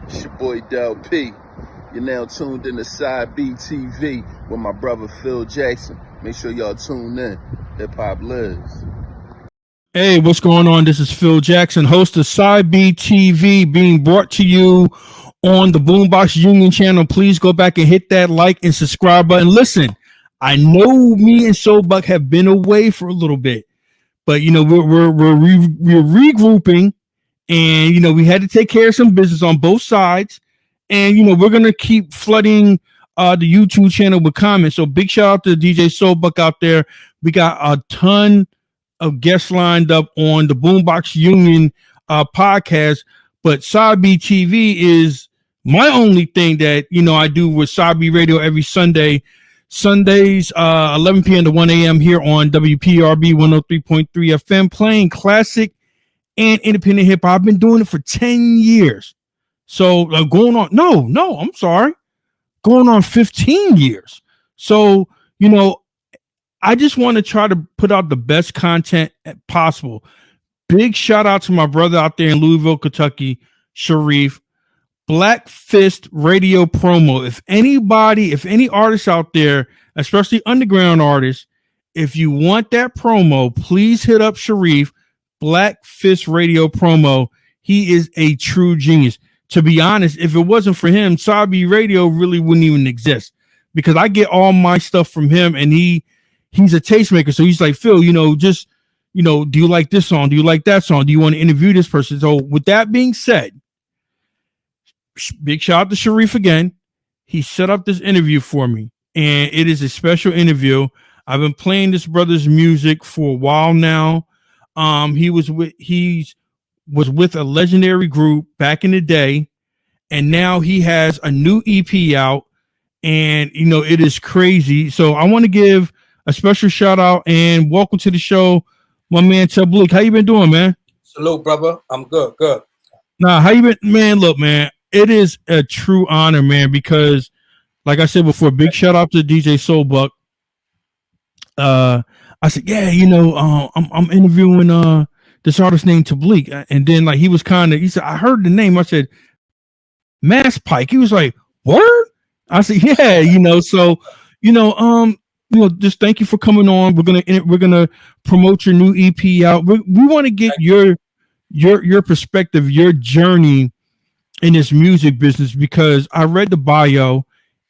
It's your boy Del P. You're now tuned in to Side B TV with my brother Phil Jackson. Make sure y'all tune in. Hip Hop Lives. Hey, what's going on? This is Phil Jackson, host of Side B TV, being brought to you on the Boombox Union channel. Please go back and hit that like and subscribe button. Listen, I know me and Soulbuck have been away for a little bit, but you know we're regrouping, and you know we had to take care of some business on both sides, and you know we're gonna keep flooding the YouTube channel with comments. So big shout out to DJ Soulbuck out there. We got a ton of guests lined up on the Boombox Union podcast, but Sabi TV is my only thing that you know I do with Sabi Radio every Sundays 11 p.m. to 1 a.m. here on WPRB 103.3 FM, playing classic and independent hip hop. I've been doing it for 10 years, so going on 15 years. So you know, I just want to try to put out the best content possible. Big shout out to my brother out there in Louisville, Kentucky, Sharif. Black Fist Radio promo. If any artists out there, especially underground artists, if you want that promo, please hit up Sharif. Black Fist Radio promo. He is a true genius. To be honest, if it wasn't for him, Sabi Radio really wouldn't even exist, because I get all my stuff from him, and he's a tastemaker. So he's like, Phil, do you like this song? Do you like that song? Do you want to interview this person? So with that being said, big shout out to Sharif again. He set up this interview for me, and it is a special interview. I've been playing this brother's music for a while now. He was with a legendary group back in the day, and now he has a new EP out, and it is crazy. So I want to give a special shout out and welcome to the show, my man Tableek. How you been doing, man? Salute, brother. I'm good. Nah, how you been, man? Look, man, it is a true honor, man, because like I said before, big shout out to DJ Soulbuck. I said, yeah, I'm interviewing this artist named Tableek, and then like he said, I heard the name. I said, Masspyke. He was like, word? I said, yeah, so just thank you for coming on. We're gonna promote your new EP out. We want to get your perspective, your journey in this music business, because I read the bio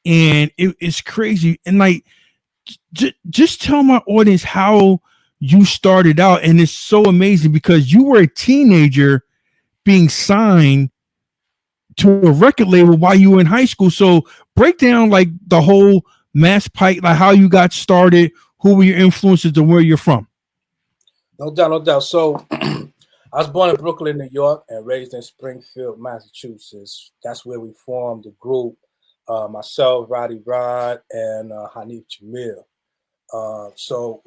and it's crazy. And like, just tell my audience how you started out, and it's so amazing because you were a teenager being signed to a record label while you were in high school. So break down like the whole Masspyke, like how you got started, who were your influences, and where you're from. No doubt. So I was born in Brooklyn, New York, and raised in Springfield, Massachusetts. That's where we formed the group. Myself, Roddy Rod, and Hanif Jamil. So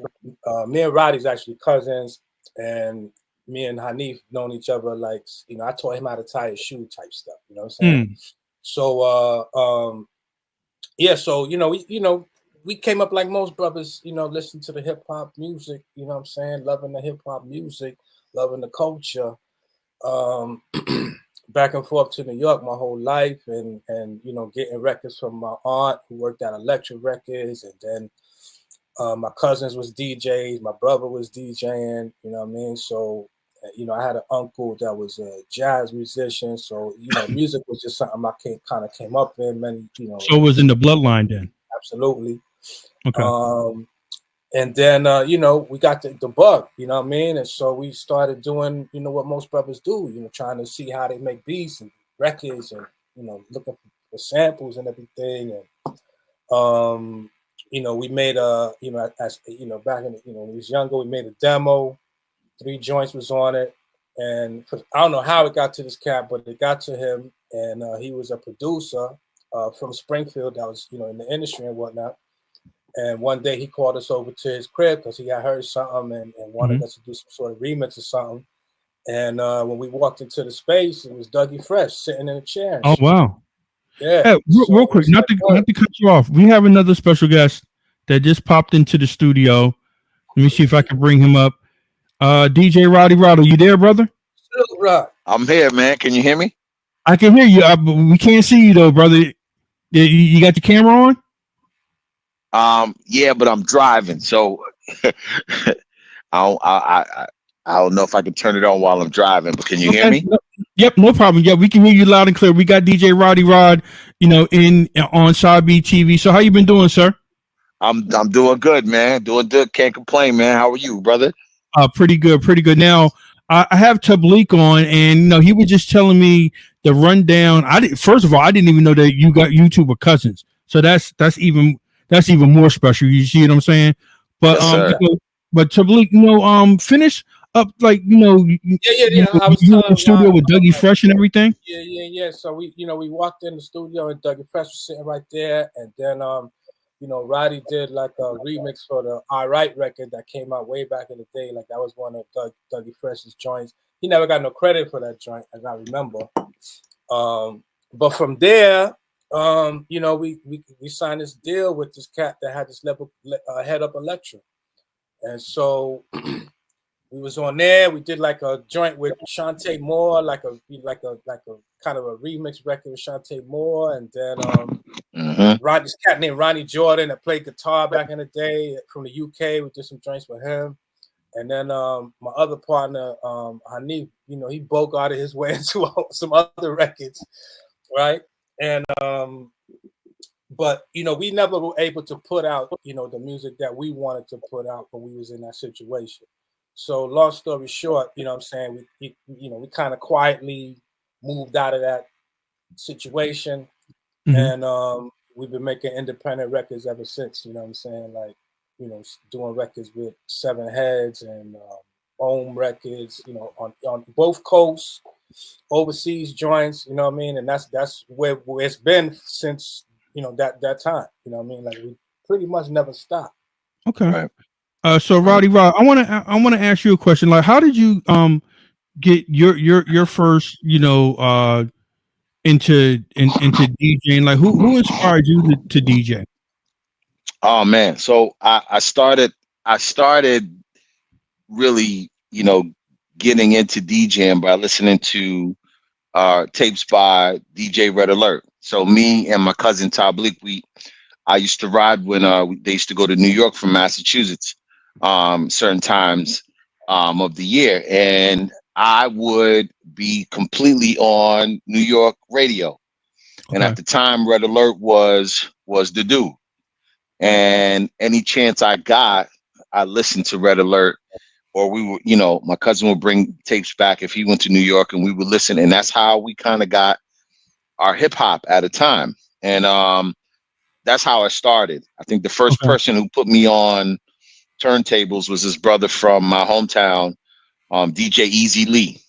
me and Roddy's actually cousins, and me and Hanif known each other like, I taught him how to tie his shoe type stuff. You know what I'm saying? So so we came up like most brothers, listening to the hip hop music, you know what I'm saying, loving the hip hop music, loving the culture. Back and forth to New York my whole life, and getting records from my aunt who worked at Electric Records, and then my cousins was DJs, my brother was DJing, you know what I mean? So I had an uncle that was a jazz musician, so music was just something I came up in. So it was in the bloodline then. Absolutely. Okay. And then we got the bug, you know what I mean? And so we started doing what most brothers do, trying to see how they make beats and records, and looking for samples and everything. And we made back in when we was younger, we made a demo. 3 joints was on it, and I don't know how it got to this cat, but it got to him, and he was a producer from Springfield that was in the industry and whatnot. And one day he called us over to his crib because he had heard something and wanted us to do some sort of remix or something. And when we walked into the space, it was Dougie Fresh sitting in a chair. Oh wow! Yeah. Hey, real quick, not to cut you off. We have another special guest that just popped into the studio. Let me see if I can bring him up. DJ Roddy Rod, are you there, brother? Rod. I'm here, man. Can you hear me? I can hear you. But we can't see you though, brother. You got the camera on? Yeah, but I'm driving, so I don't know if I can turn it on while I'm driving. But can you hear Okay. me? Yep, no problem. Yeah, we can hear you loud and clear. We got DJ Roddy Rod, in on Side B TV. So how you been doing, sir? I'm doing good, man. Doing good. Can't complain, man. How are you, brother? Pretty good, pretty good. Now I have Tableek on, and he was just telling me the rundown. First of all, I didn't even know that you two were cousins. So that's even more special. You see what I'm saying? But Yes, sir. but Tableek, finish up like Yeah. I was you in the telling studio Rod with about Dougie like, Fresh and everything. yeah. So we walked in the studio and Dougie Fresh was sitting right there, and then Roddy did like a remix for the All Right record that came out way back in the day. Like that was one of Dougie Fresh's joints. He never got no credit for that joint, as I remember. But from there, we signed this deal with this cat that had this head up Electra, and so we was on there. We did like a joint with Shantae Moore, like a kind of a remix record with Shantae Moore, and then this cat named Ronnie Jordan that played guitar back in the day from the UK. We did some joints with him, and then my other partner, Hanif, he bogarted his way into some other records, right? And but we never were able to put out the music that we wanted to put out when we was in that situation. So long story short, what I'm saying, we kind of quietly moved out of that situation, and we've been making independent records ever since. You know what I'm saying? Like, doing records with Seven Heads and Ohm Records, on both coasts, overseas joints. You know what I mean? And that's where it's been since that time. You know what I mean? Like we pretty much never stopped. Okay. Right. So Roddy Rod, I want to ask you a question. Like, how did you get your first into DJing? Like, who inspired you to DJ? Oh man. So I started really, getting into DJing by listening to tapes by DJ Red Alert. So me and my cousin Tableek, I used to ride when they used to go to New York from Massachusetts, certain times of the year, and I would be completely on New York radio. And Okay. at the time, Red Alert was the dude. And any chance I got, I listened to Red Alert, or we were, my cousin would bring tapes back if he went to New York, and we would listen. And that's how we kind of got our hip hop at a time. And that's how I started. I think the first Okay. person who put me on turntables was his brother from my hometown, DJ Easy Lee.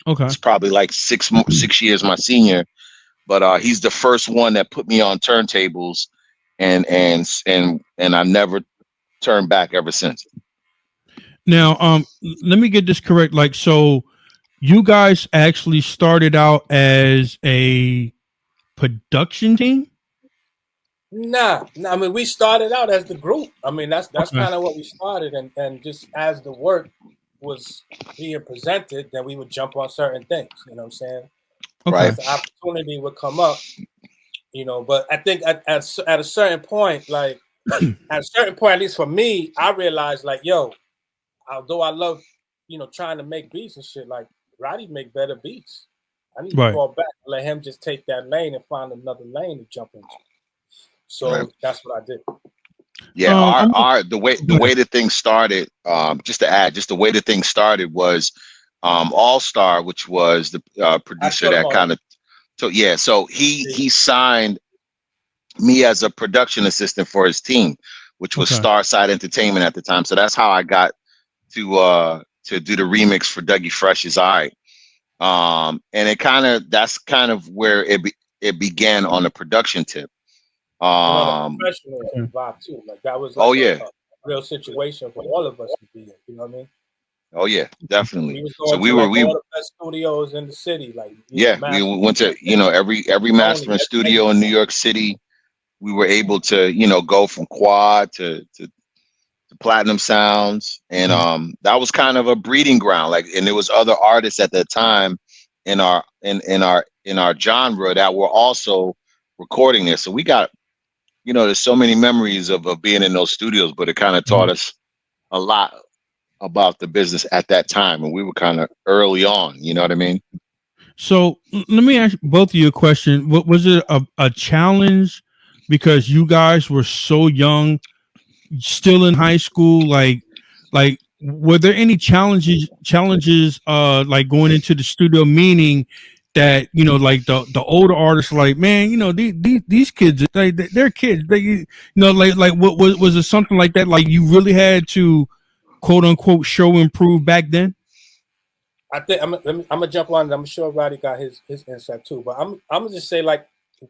Okay. He's probably like 6 years my senior, but he's the first one that put me on turntables, and I never turned back ever since. Now, let me get this correct. Like, so you guys actually started out as a production team? Nah. I mean, we started out as the group. I mean, that's Okay. kind of what we started, and just as the work was being presented, then we would jump on certain things. You know what I'm saying? Okay. As the opportunity would come up, But I think at a certain point, like at least for me, I realized like, yo, although I love, trying to make beats and shit, like Roddy make better beats. I need to fall back and let him just take that lane and find another lane to jump into. So that's what I did. Yeah, the way the thing started, just to add, just the way the thing started was All Star, which was the producer that kind of so he signed me as a production assistant for his team, which was Starside Entertainment at the time. So that's how I got to do the remix for Dougie Fresh's Eye. And that's kind of where it began on the production tip. And on a professional vibe too. Like that was like a real situation for all of us to be in. You know what I mean? Oh yeah, definitely. We was going to all the best studios in the city. Like we went to every mastering studio in New York City. We were able to go from quad to platinum sounds, and that was kind of a breeding ground. Like, and there was other artists at that time in our genre that were also recording this. So we got, there's so many memories of being in those studios, but it kind of taught us a lot about the business at that time, and we were kind of early on. You know what I mean? So let me ask both of you a question. What was it a challenge because you guys were so young, still in high school? Like were there any challenges like going into the studio, meaning that like the older artists like, man, these kids, they're kids, like what was it something like that, like you really had to quote unquote show improve back then? I think I'm gonna jump on. I'm sure Roddy got his insight too, but I'm gonna just say, like,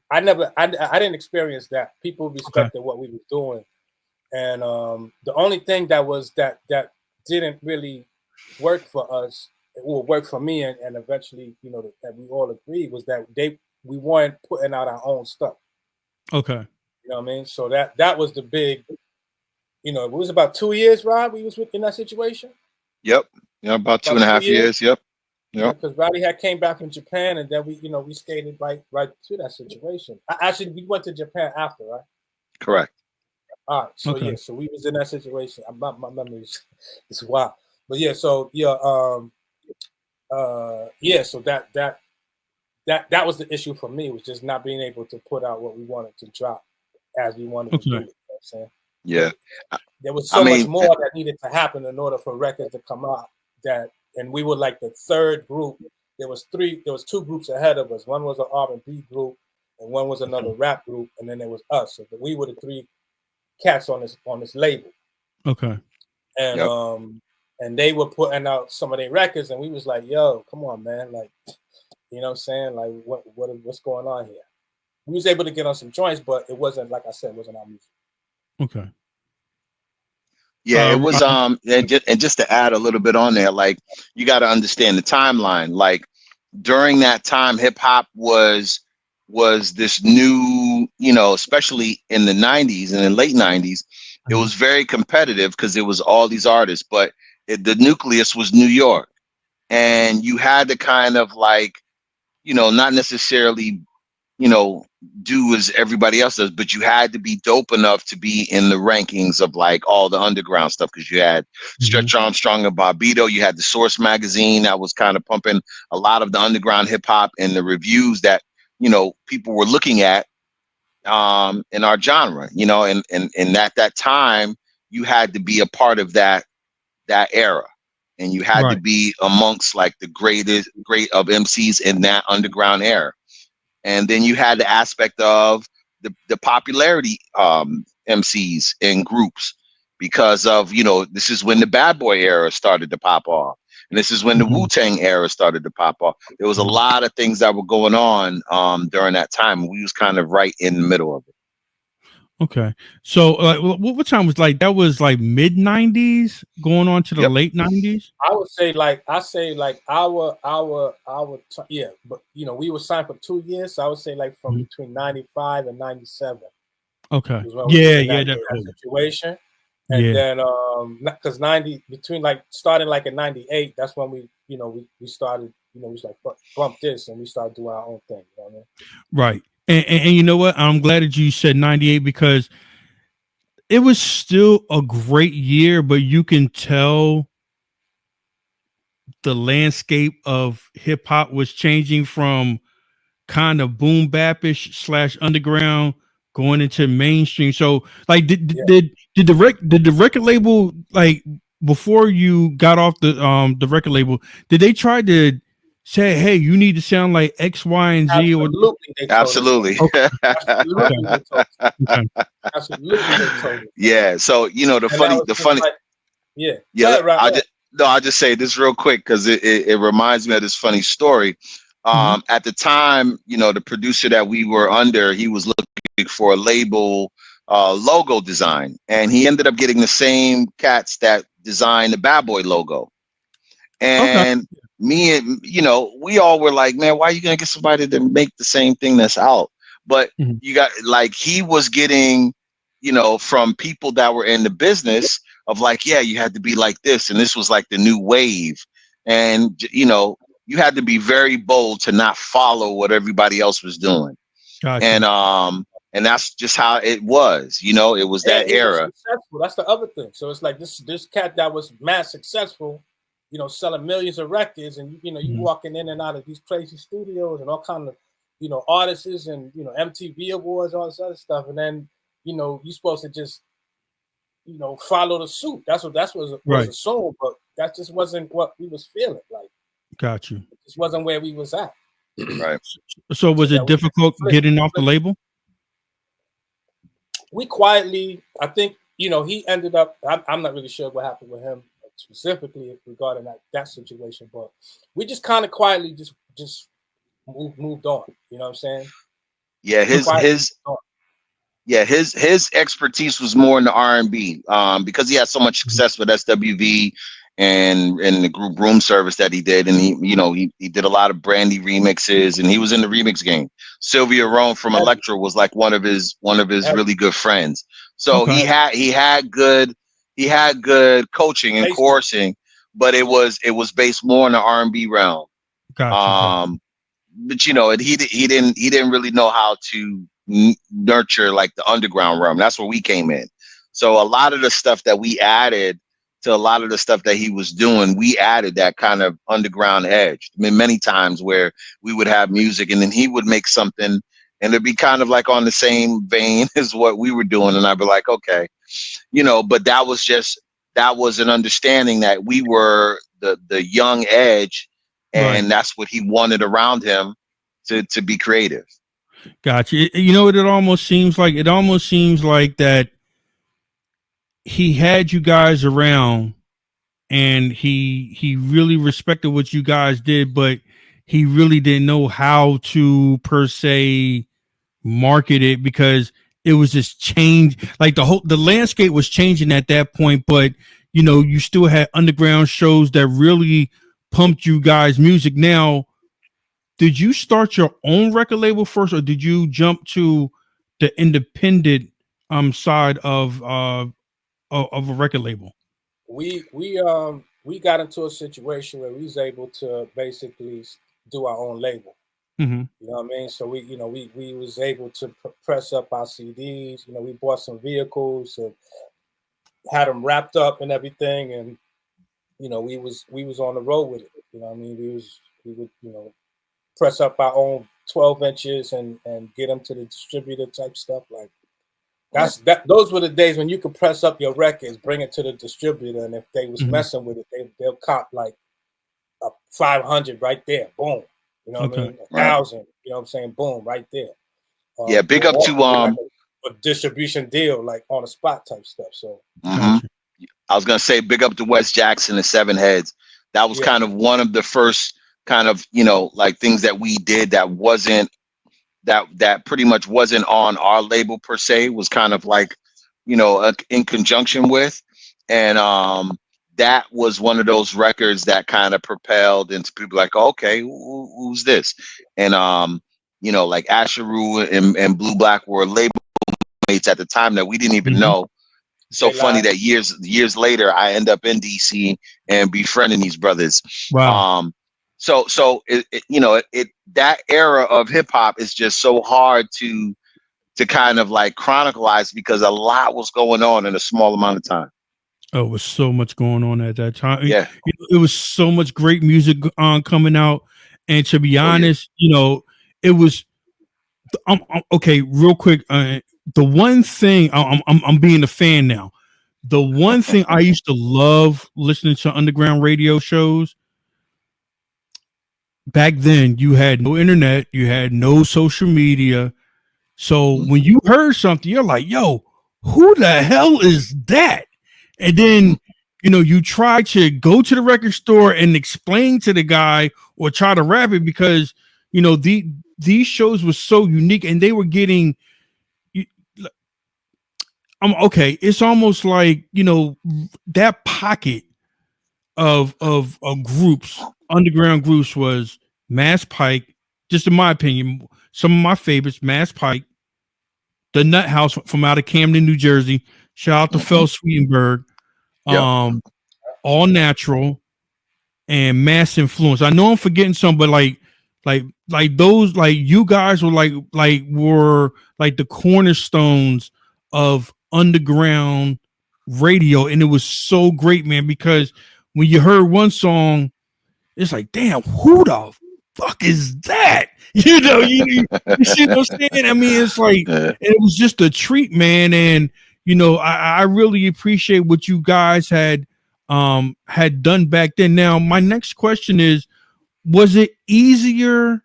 I didn't experience that. People respected what we were doing, and the only thing that didn't really work for us, or work for me, and eventually, that we all agreed, was that we weren't putting out our own stuff. Okay. You know what I mean? So that was the big, it was about 2 years, Rob, we was in that situation. Yep. About 2.5 years. Yep. Yeah, because Roddy had came back from Japan, and then we skated right through that situation. Actually, we went to Japan after, right? Correct. All right. So yeah, so we was in that situation. My memory is wild, but yeah. So yeah, So that was the issue for me, was just not being able to put out what we wanted to drop as we wanted to do it. You know what I'm saying? Yeah. There was so much more that needed to happen in order for records to come out. And we were like the third group. There was two groups ahead of us. One was an R&B group, and one was another rap group, and then there was us. So we were the three cats on this label. Okay. And and they were putting out some of their records, and we was like, yo, come on, man, like, you know what I'm saying? Like, what's going on here? We was able to get on some joints, but it wasn't, like I said, it wasn't our music. Okay. Yeah, it was and just to add a little bit on there, like, you got to understand the timeline. Like, during that time, hip hop was this new, especially in the 90s and in late 90s, it was very competitive because it was all these artists, but the nucleus was New York, and you had to kind of, like, not necessarily, do as everybody else does, but you had to be dope enough to be in the rankings of, like, all the underground stuff, because you had Stretch Armstrong and Bobbito, you had the Source magazine that was kind of pumping a lot of the underground hip hop and the reviews that people were looking at in our genre, and at that time you had to be a part of that era, and you had to be amongst, like, the great of MCs in that underground era. And then you had the aspect of the popularity MCs and groups, because of, this is when the Bad Boy era started to pop off. And this is when the Wu-Tang era started to pop off. There was a lot of things that were going on during that time. We was kind of right in the middle of it. Okay. So what time was, like, that was like mid 90s going on to the late 90s? I would say our yeah, but we were signed for 2 years, so I would say like from between 95 and 97. Okay. Yeah, that situation. And then because 90 between, like, starting like in 98, that's when we started, we was like, bump this, and we started doing our own thing. You know what I mean? Right. And you know what? I'm glad that you said 98, because it was still a great year, but you can tell the landscape of hip hop was changing from kind of boom bapish / underground going into mainstream. So, like, did the record label, like, before you got off the record label, did they try to say, hey, you need to sound like X, Y, and Z? Absolutely. Absolutely, they told us. Yeah. So the funny. Right. I'll just say this real quick, because it reminds me of this funny story. At the time, the producer that we were under, he was looking for a label logo design, and he ended up getting the same cats that designed the Bad Boy logo. And me and we all were like, man, why are you gonna get somebody to make the same thing that's out? But you got, like, he was getting from people that were in the business of, like, yeah, you had to be like this, and this was like the new wave. And you had to be very bold to not follow what everybody else was doing. Gotcha. And that's just how it was. You know, it was that era. Was successful. That's the other thing. So it's like this cat that was mass successful, you know, selling millions of records, and you know, you walking in and out of these crazy studios and all kind of, you know, artists and, you know, MTV awards, all this other stuff, and then, you know, you're supposed to just, you know, follow the suit. That's what was assumed, but that just wasn't what we was feeling like. Got you. It just wasn't where we was at. Right. So was it difficult getting off the label? We quietly, I think, you know, he ended up, I'm not really sure what happened with him specifically regarding that situation, but we just kind of quietly just moved on. You know what I'm saying? Yeah, his expertise was more in the R&B, because he had so much success with SWV and the group Room Service that he did, and he did a lot of Brandy remixes, and he was in the remix game. Sylvia Rome from Electra was like one of his really good friends. So he had good coaching and coursing, but it was based more in the R&B realm. Gotcha. But you know, he didn't really know how to nurture like the underground realm. That's where we came in. So a lot of the stuff that we added to a lot of the stuff that he was doing, we added that kind of underground edge. I mean, many times where we would have music and then he would make something and it'd be kind of like on the same vein as what we were doing, and I'd be like, okay, you know, but that was an understanding that we were the young edge, and that's what he wanted around him to be creative. Gotcha. You know what it almost seems like? It almost seems like that he had you guys around and he really respected what you guys did, but he really didn't know how to per se market it, because it was just change. Like the landscape was changing at that point, but you know, you still had underground shows that really pumped you guys' music. Now, did you start your own record label first, or did you jump to the independent side of a record label? We got into a situation where we was able to basically do our own label. Mm-hmm. You know what I mean? So we was able to press up our CDs. You know, we bought some vehicles and had them wrapped up and everything, and you know, we was on the road with it. You know what I mean? We would, you know, press up our own 12 inches and get them to the distributor type stuff. Like those were the days when you could press up your records, bring it to the distributor, and if they was messing with it, they'll cop like a 500 right there, boom. You know what I mean? 1,000. You know what I'm saying? Boom, right there. Yeah, big up to like a distribution deal, like on the spot type stuff. So I was gonna say big up to Wes Jackson and Seven Heads. That was kind of one of the first kind of, you know, like things that we did that wasn't that pretty much wasn't on our label per se, was kind of like, you know, in conjunction with, and that was one of those records that kind of propelled into people like, oh, okay, who's this? And you know, like Asheru and Blue Black were label mates at the time that we didn't even know. So funny that years later I end up in DC and befriending these brothers. Wow. So you know, that era of hip hop is just so hard to kind of like chronicleize, because a lot was going on in a small amount of time. Oh, it was so much going on at that time. Yeah, it was so much great music coming out, and to be honest, you know, it was. Okay, real quick. The one thing I'm being a fan now. The one thing I used to love listening to underground radio shows. Back then, you had no internet, you had no social media. So when you heard something, you're like, yo, who the hell is that? And then, you know, you try to go to the record store and explain to the guy or try to rap it, because, you know, these shows were so unique, and they were getting, okay, it's almost like, you know, that pocket of groups, underground groups, was Masspyke, just in my opinion, some of my favorites, Masspyke, the Nut House from out of Camden, New Jersey. Shout out to Phil Sweetenberg. All Natural, and Mass Influence. I know I'm forgetting some, but like those, like you guys were were like the cornerstones of underground radio, and it was so great, man, because when you heard one song, it's like, damn, who the fuck is that? You see what I'm saying? I mean, it's like it was just a treat, man. And I really appreciate what you guys had done back then. Now, my next question is, was it easier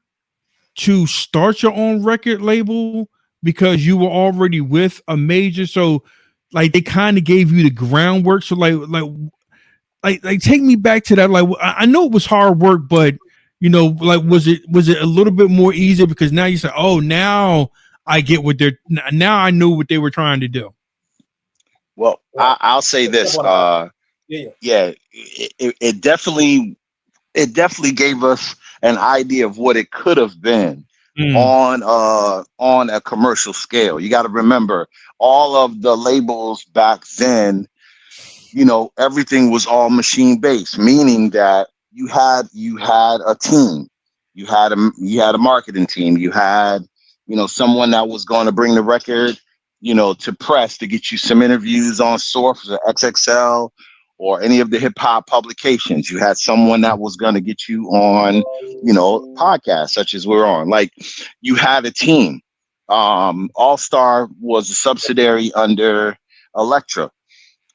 to start your own record label because you were already with a major? So like they kind of gave you the groundwork. So like take me back to that. Like I know it was hard work, but like was it a little bit more easier because now you say, oh, now I get what now I knew what they were trying to do. Well, I'll say this. Yeah, it definitely gave us an idea of what it could have been on a commercial scale. You got to remember, all of the labels back then, everything was all machine based, meaning that you had a team, you had a marketing team, you had someone that was going to bring the record to press to get you some interviews on Source or XXL or any of the hip hop publications. You had someone that was going to get you on podcasts such as we're on. Like, you had a team. All Star was a subsidiary under Elektra.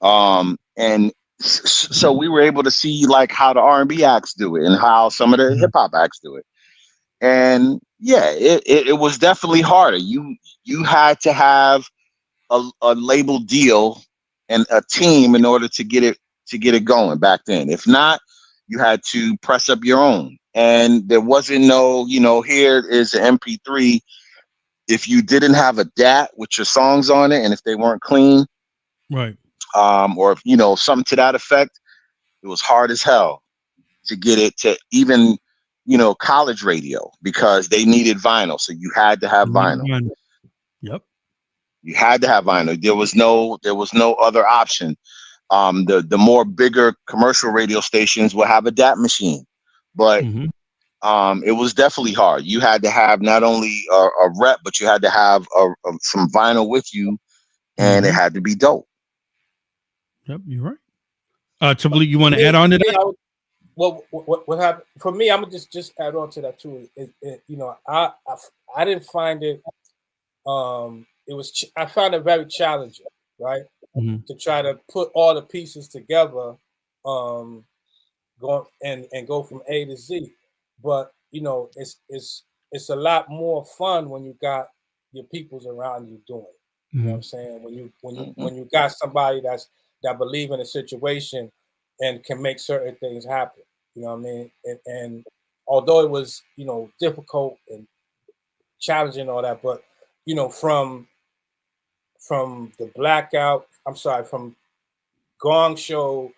And so we were able to see like how the R&B acts do it and how some of the hip hop acts do it. And yeah, it was definitely harder. You had to have a label deal and a team in order to get it going back then. If not, you had to press up your own. And there wasn't no, here is an MP3. If you didn't have a DAT with your songs on it, and if they weren't clean, right, or if, something to that effect, it was hard as hell to get it to even college radio, because they needed vinyl. So you had to have vinyl. Yep. You had to have vinyl. There was no other option. The more bigger commercial radio stations will have a DAT machine, but it was definitely hard. You had to have not only a rep, but you had to have some vinyl with you, and it had to be dope. Yep, you're right. Tableek, you want to add on to that? What happened for me? I'm gonna just add on to that too. I didn't find it. I found it very challenging, right? To try to put all the pieces together, go from A to Z. But it's a lot more fun when you got your peoples around you doing it. You know what I'm saying? When you got somebody that believe in a situation and can make certain things happen. You know what I mean? And although it was, difficult and challenging and all that, but from the blackout, from Gong Show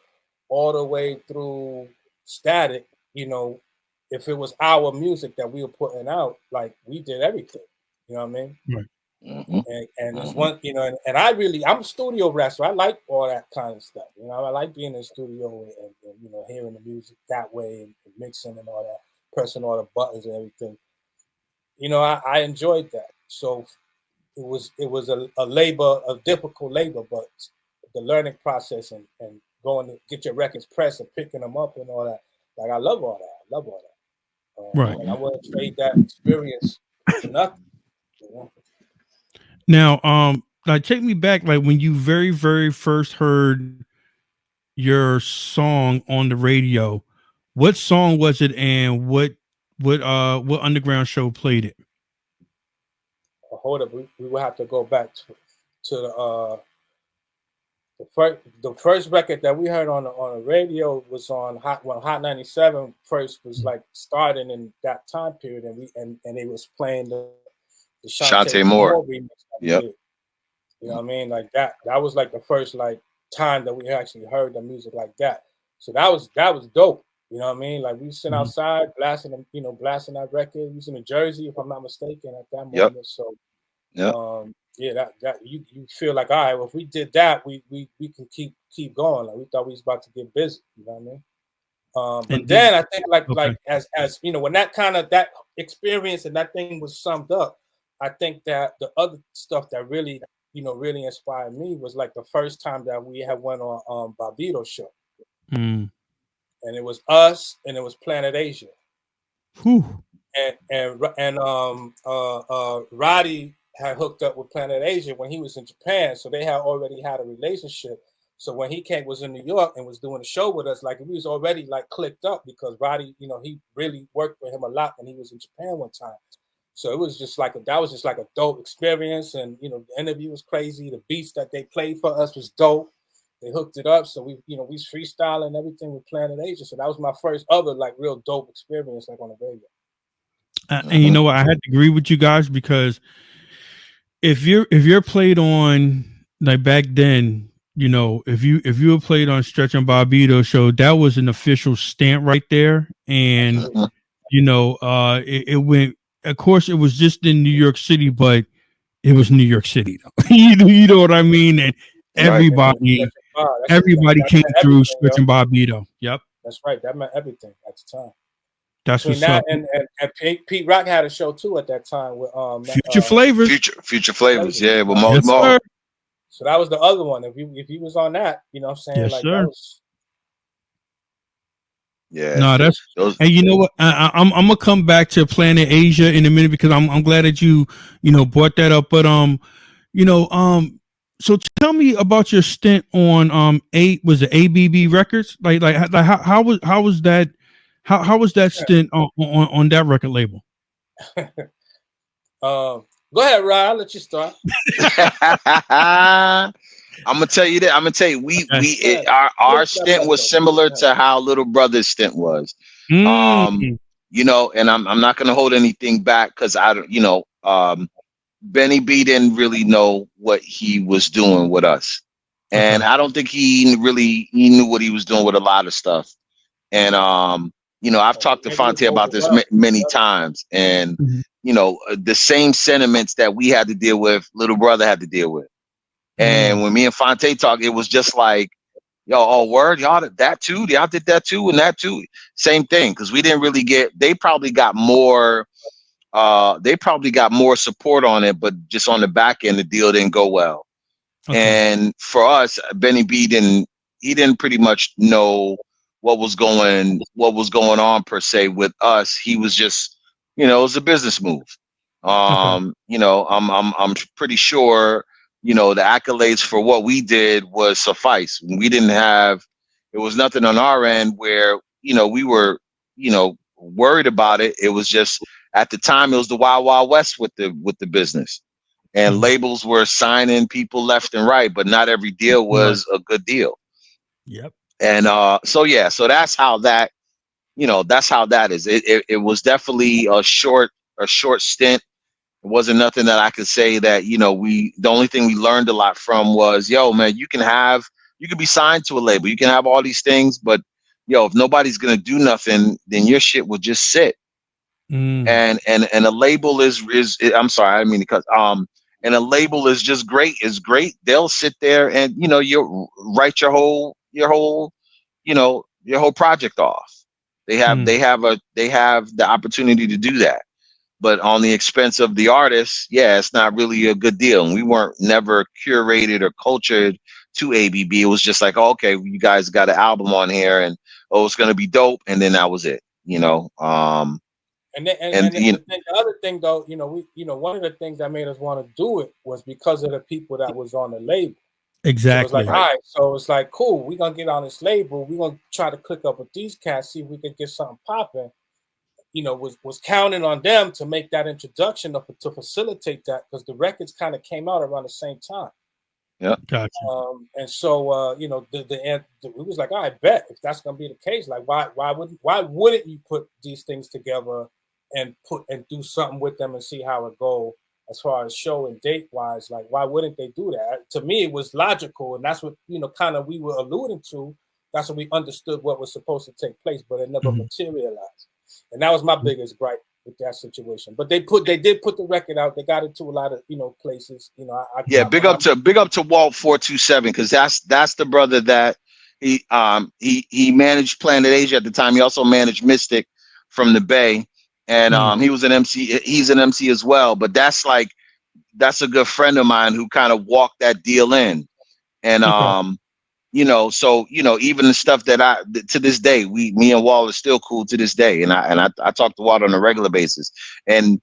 all the way through Static, if it was our music that we were putting out, like, we did everything. You know what I mean? Right. And it's one, and I'm a studio rat, so I like all that kind of stuff. I like being in the studio and hearing the music that way and mixing and all that, pressing all the buttons and everything. I enjoyed that. So it was a labor, a difficult labor, but the learning process and going to get your records pressed and picking them up and all that. Like, I love all that. Right. And I wouldn't trade that experience for nothing. Now, like, take me back, like when you very, very first heard your song on the radio. What song was it, and what underground show played it? Hold up, we will have to go back to the first record that we heard on the radio was on Hot 97 first was like starting in that time period, and it was playing the Shantae Moore remix. Yep. You know what I mean? Like that was like the first like time that we actually heard the music like that. So that was dope. You know what I mean? Like, we sitting outside blasting that record. We was in New Jersey, if I'm not mistaken, at that moment. Yep. So yep. that you feel like, all right, well, if we did that, we can keep going. Like, we thought we was about to get busy. You know what But then I think like as you know, when that experience and that thing was summed up, I think that the other stuff that really really inspired me was like the first time that we had went on Barbito show, and it was us and it was Planet Asia. Whew. And Roddy had hooked up with Planet Asia when he was in Japan, so they had already had a relationship. So when he was in New York and was doing a show with us, like we was already like clicked up because Roddy, he really worked with him a lot when he was in Japan one time. So it was just like that was just like a dope experience, and the interview was crazy. The beats that they played for us was dope. They hooked it up, so we was freestyling everything with Planet Asia. So that was my first other like real dope experience like on the radio. And you know what? I had to agree with you guys because if you're played on like back then, if you were played on Stretch and Barbito show, that was an official stamp right there, and it went. Of course, it was just in New York City, but it was New York City, though. you know what I mean? And everybody came through Stretch and Barbito. Yep, that's right. That meant everything at the time. That's what's up. And Pete Rock had a show too at that time with Future Flavors. Future Flavors, yeah, with Mo. So that was the other one. If he was on that, you know what I'm saying? Yes, like sir. That was. Yeah. No, that's and you know what? I'm gonna come back to Planet Asia in a minute because I'm glad that you brought that up. But so tell me about your stint on was it ABB Records? Like how was that? How was that stint on that record label? Go ahead, Ryan. I'll let you start. I'm gonna tell you that. I'm gonna tell you, our stint was similar to how Little Brother's stint was. And I'm not gonna hold anything back because I don't, Benny B didn't really know what he was doing with us, and I don't think he knew what he was doing with a lot of stuff. And I've talked to Fonte about this many times, and the same sentiments that we had to deal with, Little Brother had to deal with. And when me and Fonte talked, it was just like, word, y'all did that too? Y'all did that too and that too? Same thing, because we didn't really they probably got more support on it, but just on the back end, the deal didn't go well. And for us, Benny B didn't pretty much know what was going on per se with us. He was just, it was a business move. I'm pretty sure, the accolades for what we did was suffice. We didn't have, it was nothing on our end where, we were, worried about it. It was just at the time it was the Wild Wild West with the business, and labels were signing people left and right, but not every deal was a good deal. Yep. And so that's how that is. It was definitely a short stint. It wasn't nothing that I could say that, the only thing we learned a lot from was, man, you can be signed to a label, you can have all these things, but if nobody's gonna do nothing, then your shit will just sit. And a label is I'm sorry, I didn't mean to cut. And a label is just great. It's great. They'll sit there and you write your whole project off. They have the opportunity to do that. But on the expense of the artist, it's not really a good deal. And we weren't never curated or cultured to ABB. It was just like, okay, you guys got an album on here, and it's going to be dope, and then that was it. And the other thing, though, one of the things that made us want to do it was because of the people that was on the label. Exactly. So it's like, all right, so it's like, cool, we're going to get on this label. We're going to try to click up with these cats, see if we can get something popping. Was counting on them to make that introduction to facilitate that, because the records kind of came out around the same time. Yeah, gotcha. And so we was like, all right, bet if that's gonna be the case, like why wouldn't you put these things together and do something with them and see how it go as far as show and date wise? Like, why wouldn't they do that? To me, it was logical, and that's what kind of we were alluding to. That's what we understood what was supposed to take place, but it never materialized. And that was my biggest gripe with that situation. But they did put the record out. They got it to a lot of places. Big up to Walt 427, because that's the brother that He managed Planet Asia at the time. He also managed Mystic from the Bay, and he was an MC. He's an MC as well. But that's a good friend of mine who kind of walked that deal in, and so even the stuff that to this day, me and Wall are still cool to this day, and I talk to Wall on a regular basis, and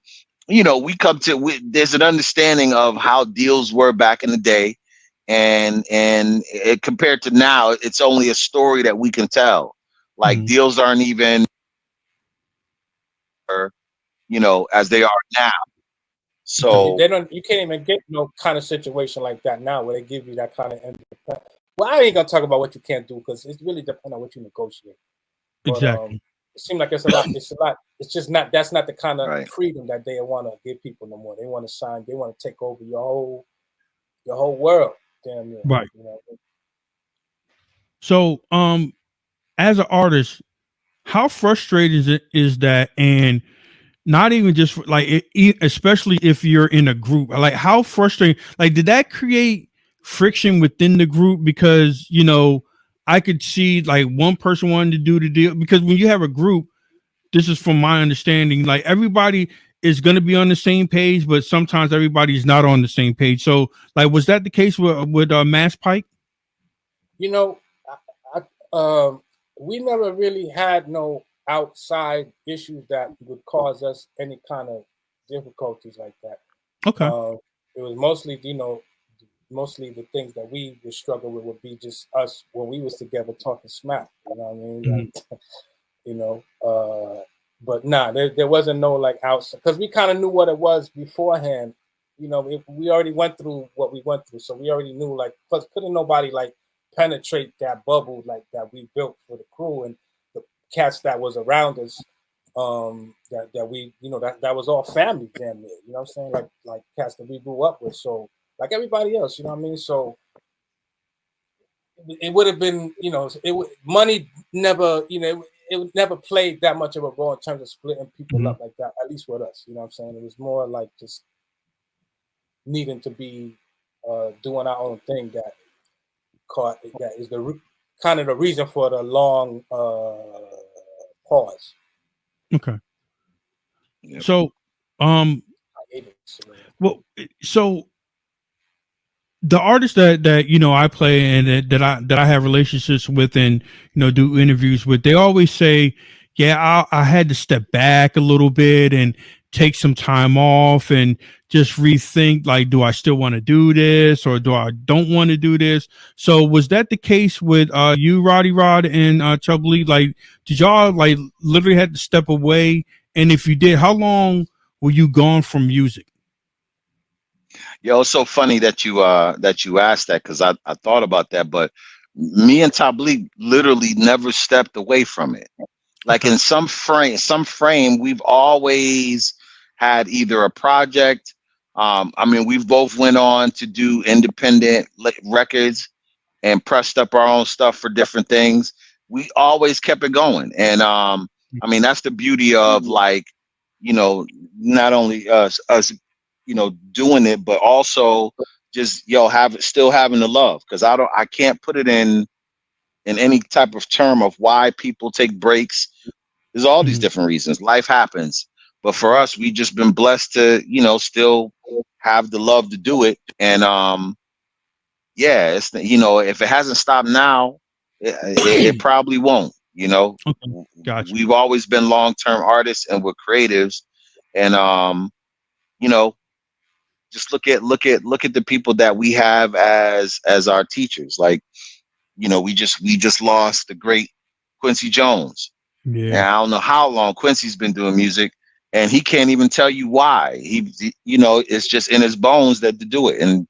we come to there's an understanding of how deals were back in the day, and compared to now, it's only a story that we can tell. Like deals aren't even, as they are now. So you can't even get no kind of situation like that now where they give you that kind of independence. Well, I ain't gonna talk about what you can't do because it really depends on what you negotiate. But, exactly. It seems like it's a lot. It's just not. That's not the kind of freedom that they want to give people no more. They want to sign. They want to take over your whole world. Damn near. Right. So, as an artist, how frustrating is that? And not even just especially if you're in a group, like how frustrating, like did that create friction within the group? Because, I could see like one person wanting to do the deal, because when you have a group, this is from my understanding, like everybody is going to be on the same page, but sometimes everybody's not on the same page. So like, was that the case with Masspyke? We never really had no outside issues that would cause us any kind of difficulties like that. Okay. It was mostly, mostly the things that we would struggle with would be just us when we was together talking smack. You know what I mean? Like, but nah, there wasn't no like outside, because we kind of knew what it was beforehand. We already went through what we went through, so we already knew. Like, plus couldn't nobody like penetrate that bubble like that we built for the crew and the cats that was around us. That we, that was all family, damn near. You know what I'm saying? Like cats that we grew up with. So like everybody else, you know what I mean? So it would have been, money never, it never played that much of a role in terms of splitting people up like that, at least with us. You know what I'm saying? It was more like just needing to be doing our own thing that is the kind of the reason for the long pause. Okay. Yep. So, well, so the artists that I play and that I have relationships with and do interviews with, they always say, yeah, I had to step back a little bit and take some time off and just rethink, like, do I still want to do this or do I don't want to do this? So was that the case with you, Roddy Rod, and Tableek? Like, did y'all like literally had to step away? And if you did, how long were you gone from music? Yo, it's so funny that you asked that, because I thought about that, but me and Tableek literally never stepped away from it. Like in some frame, we've always had either a project. I mean, we've both went on to do independent records and pressed up our own stuff for different things. We always kept it going, and I mean, that's the beauty of like, not only us doing it, but also just still having the love, because I can't put it in any type of term of why people take breaks. There's all these different reasons. Life happens. But for us, we just been blessed to, still have the love to do it. And it's if it hasn't stopped now, it probably won't. Okay. Gotcha. We've always been long-term artists and we're creatives. And just look at the people that we have as our teachers. Like, we just lost the great Quincy Jones. Yeah. And I don't know how long Quincy's been doing music, and he can't even tell you why. He it's just in his bones that to do it. And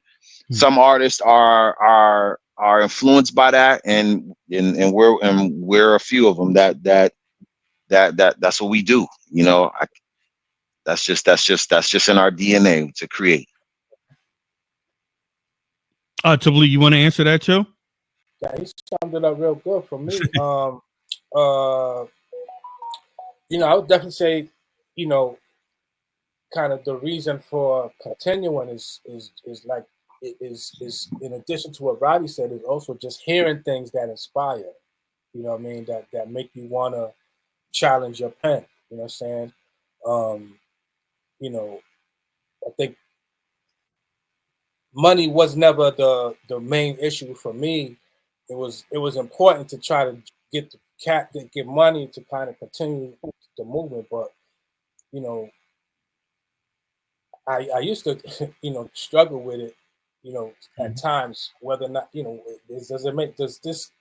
some artists are influenced by that, and we're a few of them that's what we do. That's just in our DNA to create. Tableek, you want to answer that too? Yeah, he summed it up real good for me. I would definitely say, kind of the reason for continuing is like is in addition to what Roddy said, is also just hearing things that inspire. You know what I mean? That make you want to challenge your pen. You know what I'm saying? You know, I think money was never the main issue for me. It was important to try to get money to kind of continue the movement. But you know, I used to struggle with it. At times, whether or not does this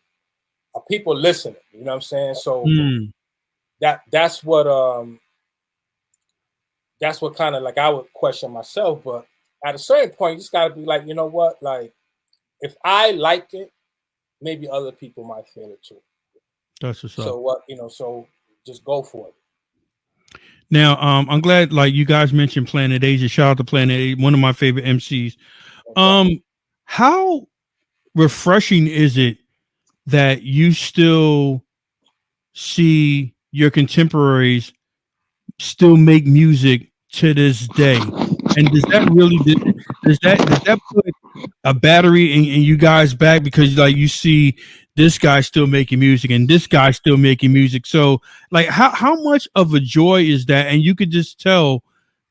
are people listening? You know what I'm saying? So that's what kind of like I would question myself. But at a certain point, you just gotta be like, you know what, like if I like it, maybe other people might feel it too. That's what's up. So what so just go for it. Now, I'm glad like you guys mentioned Planet Asia. Shout out to Planet Asia, one of my favorite MCs. How refreshing is it that you still see your contemporaries still make music to this day? And does that really does that put a battery in you guys back, because like you see this guy still making music and this guy still making music? So like how much of a joy is that? And you could just tell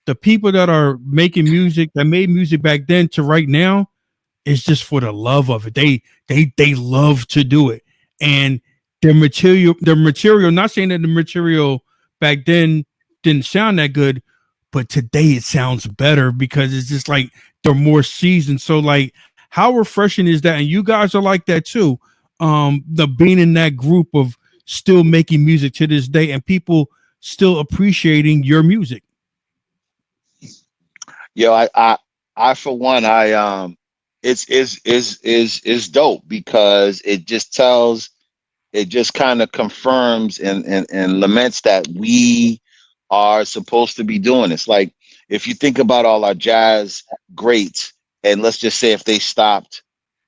the people that are making music, that made music back then to right now, it's just for the love of it. They love to do it. And their material, not saying that the material back then didn't sound that good, but today it sounds better because it's just like they're more seasoned. So like how refreshing is that? And you guys are like that too. The being in that group of still making music to this day and people still appreciating your music. Yo, I for one, it's dope because it just kind of confirms and laments that we are supposed to be doing this. Like if you think about all our jazz greats, and let's just say if they stopped,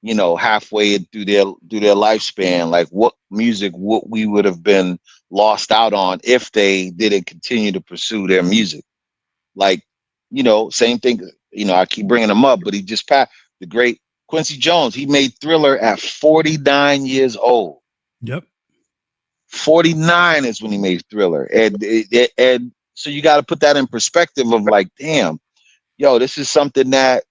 halfway through their lifespan, like what music we would have been lost out on if they didn't continue to pursue their music. Like, same thing. I keep bringing him up, but he just passed, the great Quincy Jones. He made Thriller at 49 years old. Yep. 49 is when he made Thriller, and so you got to put that in perspective of like, damn, yo, this is something that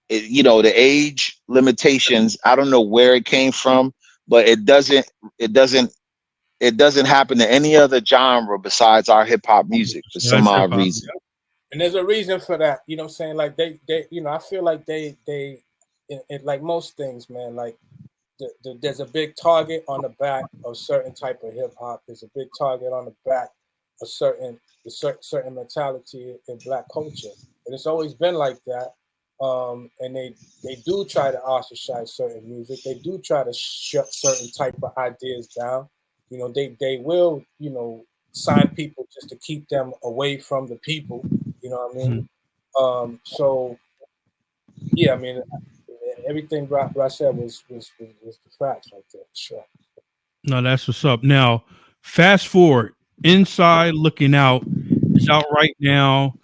the age limitations. I don't know where it came from, but it doesn't happen to any other genre besides our hip hop music for some That's hip odd hop. reason. And there's a reason for that. You know what I'm saying? Like they I feel like they like most things, man, like there's a big target on the back of certain type of hip hop. There's a big target on the back of certain mentality in Black culture, and it's always been like that. And they do try to ostracize certain music. They do try to shut certain type of ideas down. They will sign people just to keep them away from the people. You know what I mean? So yeah, I mean everything Rock said was the facts right there. Sure. No, that's what's up. Now, fast forward, Inside Looking Out is out right now.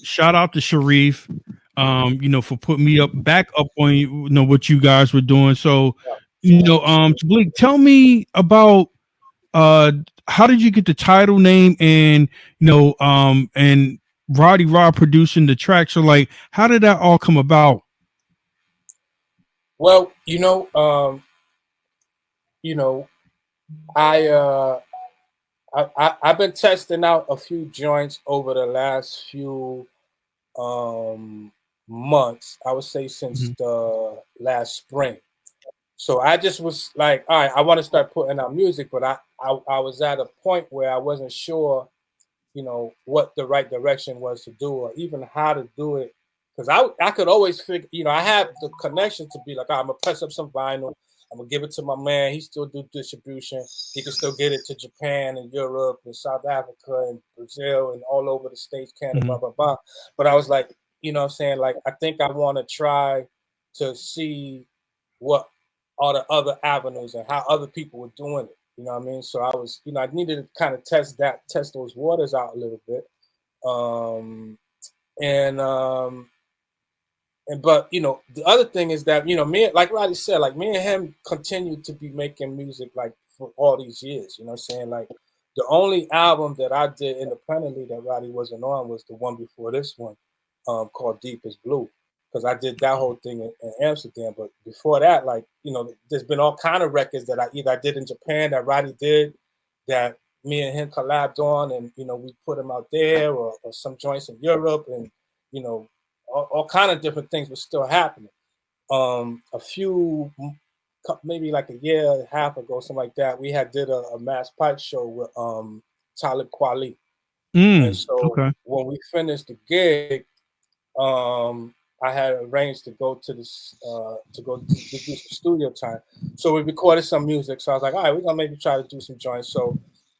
Shout out to Sharif, for putting me back up on what you guys were doing. So, Tableek, tell me about how did you get the title name and and Roddy Rod producing the track. So like how did that all come about? Well, I've been testing out a few joints over the last few months. I would say since the last spring. So I just was like, all right, I want to start putting out music, but I was at a point where I wasn't sure, what the right direction was to do or even how to do it. Because I could always figure, I have the connection to be like, I'm going to press up some vinyl. I'm going to give it to my man. He still do distribution. He can still get it to Japan and Europe and South Africa and Brazil and all over the States, Canada, blah, blah, blah. But I was like, what I'm saying? Like, I think I want to try to see what are the other avenues and how other people were doing it. You know what I mean? So I was, I needed to kind of test those waters out a little bit. but you know, the other thing is that, you know, me, like Roddy said, like me and him continued to be making music like for all these years. You know what I'm saying? Like the only album that I did independently that Roddy wasn't on was the one before this one, called Deep is Blue, because I did that whole thing in Amsterdam. But before that, like, you know, there's been all kind of records that I did in Japan that Roddy did, that me and him collabed on, and you know, we put them out there, or some joints in Europe, and you know, all kind of different things were still happening. A few, maybe like a year and a half ago, something like that, we had did a Masspyke show with Talib Kweli. And so Okay. when we finished the gig, I had arranged to go to this to do some studio time. So we recorded some music. So I was like, all right, we're gonna maybe try to do some joints. So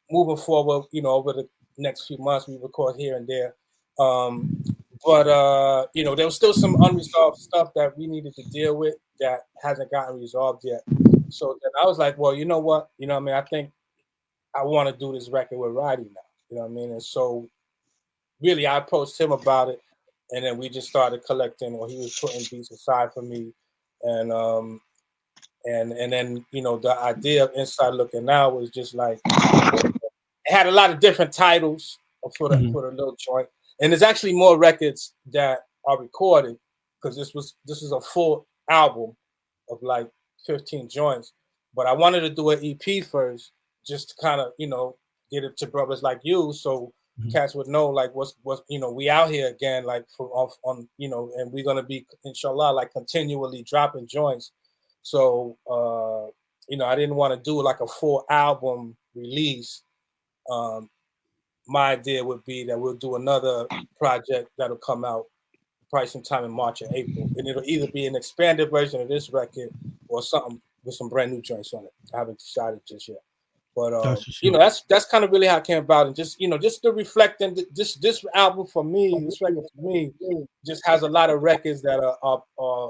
moving forward, you know, over the next few months, we record here and there. Um, but you know, there was still some unresolved stuff that we needed to deal with that hasn't gotten resolved yet. So then I was like, well, you know what? You know what I mean? I think I want to do this record with Roddy now. You know what I mean? And so really I approached him about it, and then we just started collecting, or he was putting beats aside for me. And then, you know, the idea of Inside Looking Now was just like, it had a lot of different titles for the little joint, and there's actually more records that are recorded, because this is a full album of like 15 joints. But I wanted to do an EP first, just to kind of, you know, get it to brothers like you, so cats would know like what's you know, we out here again, like for off on, you know, and we're gonna be, inshallah, like continually dropping joints. So you know, I didn't want to do like a full album release. um, my idea would be that we'll do another project that'll come out probably sometime in March or April, and it'll either be an expanded version of this record or something with some brand new joints on it. I haven't decided just yet, but you know, that's kind of really how it came about, and just, you know, just to reflect. And this album for me, this record for me, just has a lot of records that are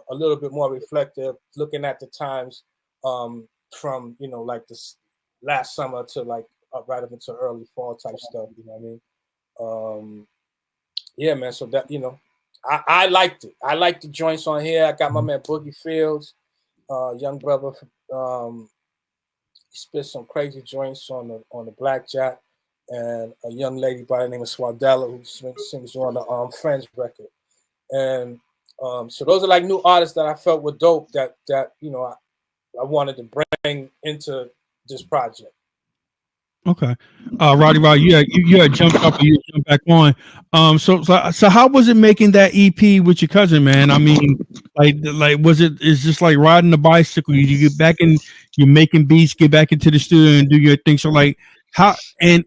a little bit more reflective, looking at the times, from, you know, like this last summer to like right up into early fall type stuff. You know what I mean? Yeah, man. So that, you know, I liked it. I liked the joints on here. I got my man Boogie Fields, young brother. He spit some crazy joints on the Blackjack, and a young lady by the name of Swadella who sings on the Friends record. And so those are like new artists that I felt were dope, that you know, I wanted to bring into this project. Okay. Roddy, you had jumped up and you jumped back on. So how was it making that EP with your cousin, man? I mean, like was it, is just like riding a bicycle? You get back in, you're making beats, get back into the studio and do your thing. So like how, and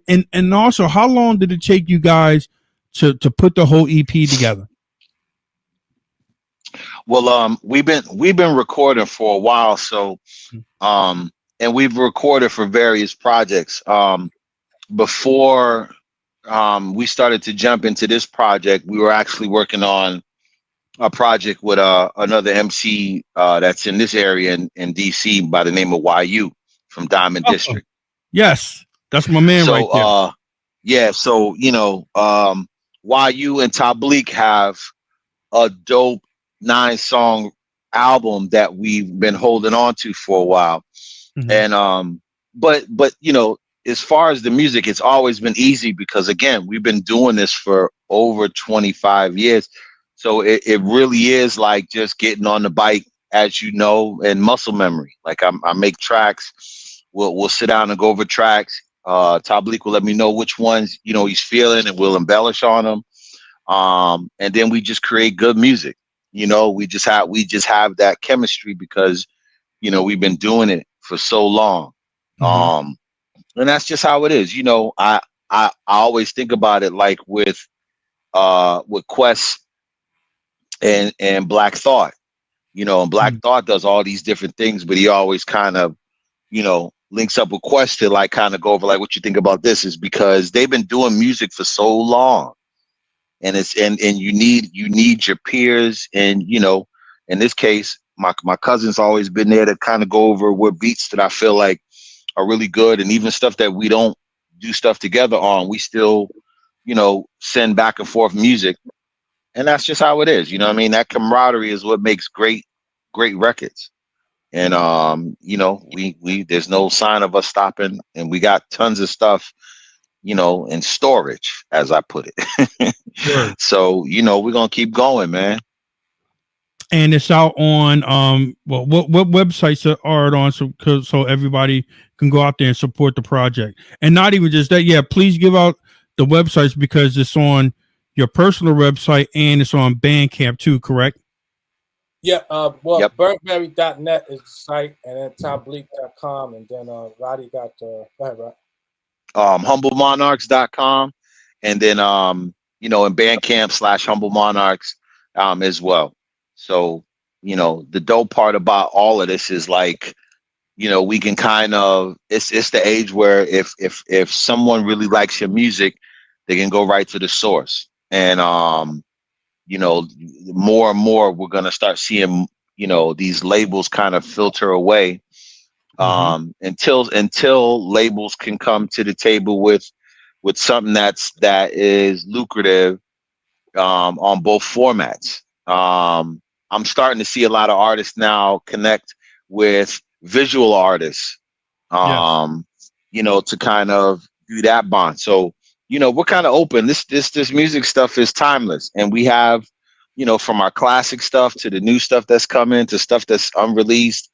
also how long did it take you guys to put the whole EP together? Well, we've been recording for a while, so and we've recorded for various projects. Before we started to jump into this project, we were actually working on a project with another MC that's in this area in DC by the name of YU from Diamond Oh, District. yes, that's my man right So there. yeah, so you know, YU and Tableek have a dope 9-song album that we've been holding on to for a while. And but you know, as far as the music, it's always been easy because again, we've been doing this for over 25 years. So it really is like just getting on the bike, as you know, and muscle memory. Like I make tracks, we'll sit down and go over tracks. Tableek will let me know which ones, you know, he's feeling, and we'll embellish on them. And then we just create good music. You know, we just have that chemistry because, you know, we've been doing it for so long. Um, and that's just how it is. You know, I always think about it like with Quest and Black Thought. You know, and Black Thought does all these different things, but he always kind of, you know, links up with Quest to like kind of go over like what you think about this, is because they've been doing music for so long. And it's and you need your peers, and you know, in this case, my cousin's always been there to kind of go over what beats that I feel like are really good, and even stuff that we don't do stuff together on, we still, you know, send back and forth music. And that's just how it is. You know what I mean? That camaraderie is what makes great records. And we there's no sign of us stopping, and we got tons of stuff, in storage, as I put it. Word. So, we're gonna keep going, man. And it's out on what websites are it on, so everybody can go out there and support the project. And not even just that, yeah, please give out the websites, because it's on your personal website and it's on Bandcamp too, correct? Yeah, well, Yep. burntberry.net is the site, and then tableek.com, and then Roddy got go ahead, Rod. Humblemonarchs.com, and then in Bandcamp /Humble Monarchs as well. So, the dope part about all of this is, like, we can kind of, it's the age where if someone really likes your music, they can go right to the source. And more and more we're gonna start seeing, these labels kind of filter away, until labels can come to the table with something that is lucrative, on both formats. I'm starting to see a lot of artists now connect with visual artists, Yes. to kind of do that bond. So, we're kind of open. This music stuff is timeless, and we have, from our classic stuff to the new stuff that's coming to stuff that's unreleased.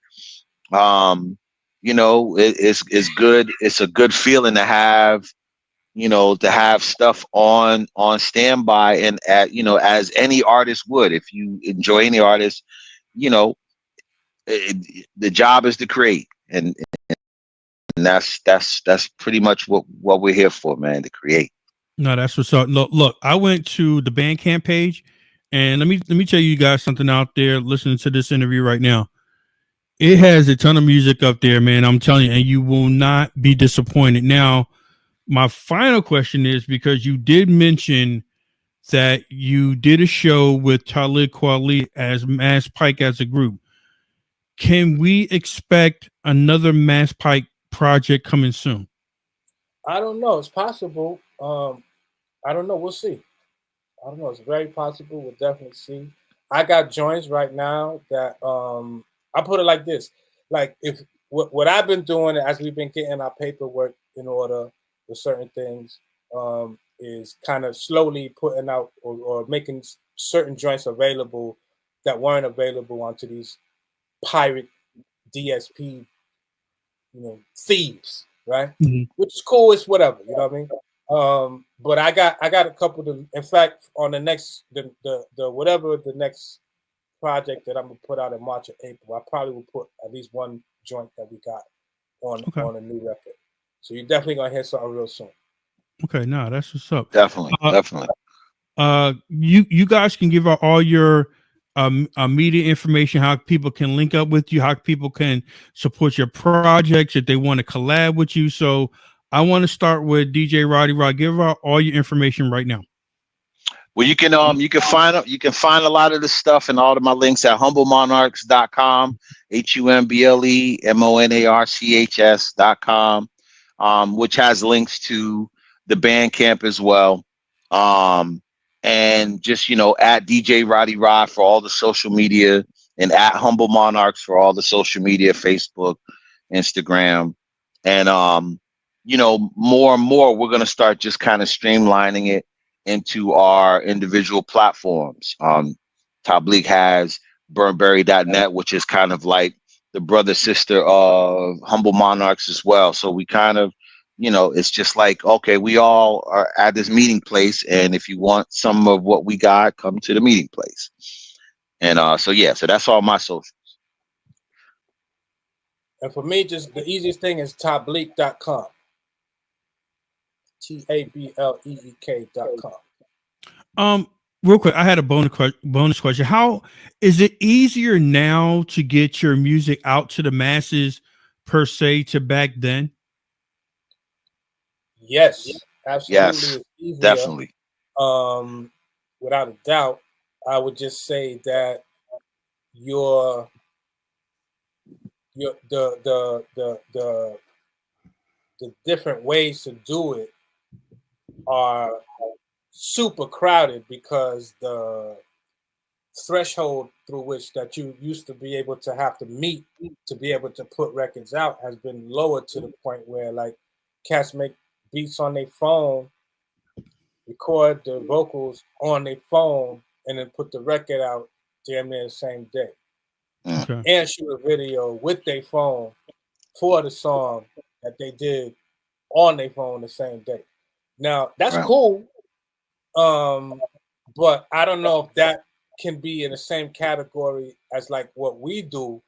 It's good. It's a good feeling to have, stuff on standby, and as any artist would, if you enjoy any artist, you know, the job is to create, and that's pretty much what we're here for, man, to create. No, that's what's up. Look, I went to the Bandcamp page, and let me tell you guys something out there listening to this interview right now. It has a ton of music up there, man. I'm telling you, and you will not be disappointed. Now, my final question is, because you did mention that you did a show with Talib Kweli as Masspyke as a group. Can we expect another Masspyke project coming soon? I don't know. It's possible. I don't know. We'll see. I don't know. It's very possible. We'll definitely see. I got joints right now that I put it like this. Like, if what I've been doing as we've been getting our paperwork in order with certain things, is kind of slowly putting out or making certain joints available that weren't available onto these pirate DSP, thieves, right? Mhm. Which is cool. It's whatever, you know what I mean. But I got a couple of. In fact, on the next the whatever the next project that I'm gonna put out in March or April, I probably will put at least one joint that we got Okay. on a new record. So you're definitely gonna hear something real soon. Okay. No, that's what's up. Definitely. You guys can give out all your media information, how people can link up with you, how people can support your projects if they want to collab with you. So I want to start with DJ Roddy Rod. Give out all your information right now. Well, you can find a lot of this stuff and all of my links at humblemonarchs.com, HUMBLEMONARCHS.com, which has links to the Bandcamp as well. And just, at DJ Roddy Rod for all the social media, and at Humble Monarchs for all the social media, Facebook, Instagram. And more and more we're gonna start just kind of streamlining into our individual platforms. Tableek has burnberry.net, which is kind of like the brother sister of Humble Monarchs as well. So we kind of, it's just like, okay, we all are at this meeting place, and if you want some of what we got, come to the meeting place. And so that's all my socials. And for me, just the easiest thing is tableek.com. TABLEEK.com. Real quick, I had a bonus question. How is it easier now to get your music out to the masses per se to back then? Yes, absolutely. Yes, it's easier. definitely. Without a doubt, I would just say that the different ways to do it are super crowded because the threshold through which that you used to be able to have to meet to be able to put records out has been lowered to the point where like cats make beats on their phone, record the vocals on their phone, and then put the record out damn near the same day. Okay. And shoot a video with their phone for the song that they did on their phone the same day. Now that's cool. But I don't know if that can be in the same category as like what we do,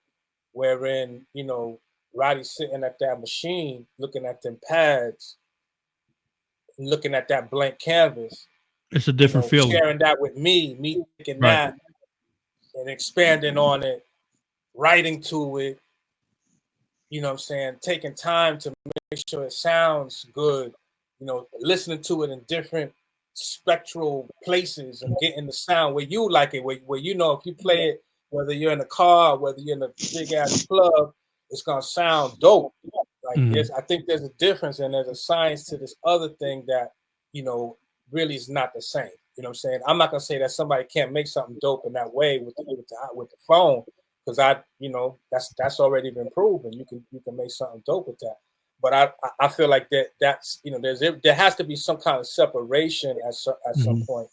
wherein, you know, Roddy's sitting at that machine, looking at them pads, looking at that blank canvas. It's a different feeling. Sharing that with me taking that and expanding on it, writing to it, you know what I'm saying, taking time to make sure it sounds good, you know, listening to it in different spectral places and getting the sound where you like it, where you know if you play it, whether you're in a car, whether you're in a big ass club, it's gonna sound dope. Like I think there's a difference and there's a science to this other thing that, you know, really is not the same. You know what I'm saying? I'm not gonna say that somebody can't make something dope in that way with the phone, because you know, that's already been proven. You can make something dope with that. But I feel like that's, you know, there has to be some kind of separation at some point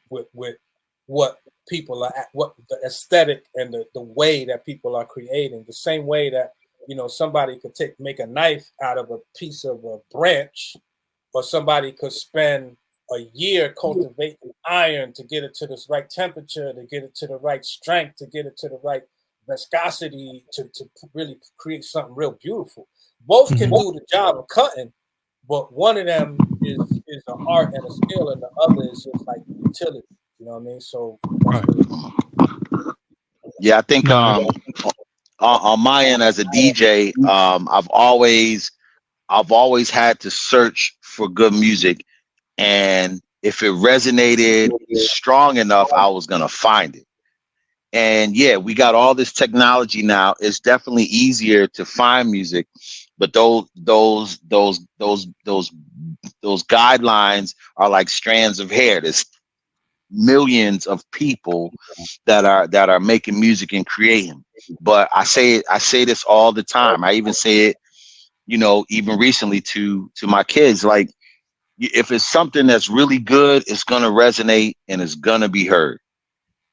with what people are at, what the aesthetic and the way that people are creating. The same way that, you know, somebody could make a knife out of a piece of a branch, or somebody could spend a year cultivating iron to get it to this right temperature, to get it to the right strength, to get it to the right viscosity, to really create something real beautiful. Both can do the job of cutting, but one of them is an art and a skill, and the other is just like utility. You know what I mean? So yeah, I think on my end as a DJ, I've always had to search for good music, and if it resonated strong enough, I was gonna find it. And yeah, we got all this technology now. It's definitely easier to find music, but those guidelines are like strands of hair. There's millions of people that are making music and creating. But I say this all the time. I even say it, you know, even recently to my kids, like, if it's something that's really good, it's gonna resonate and it's gonna be heard.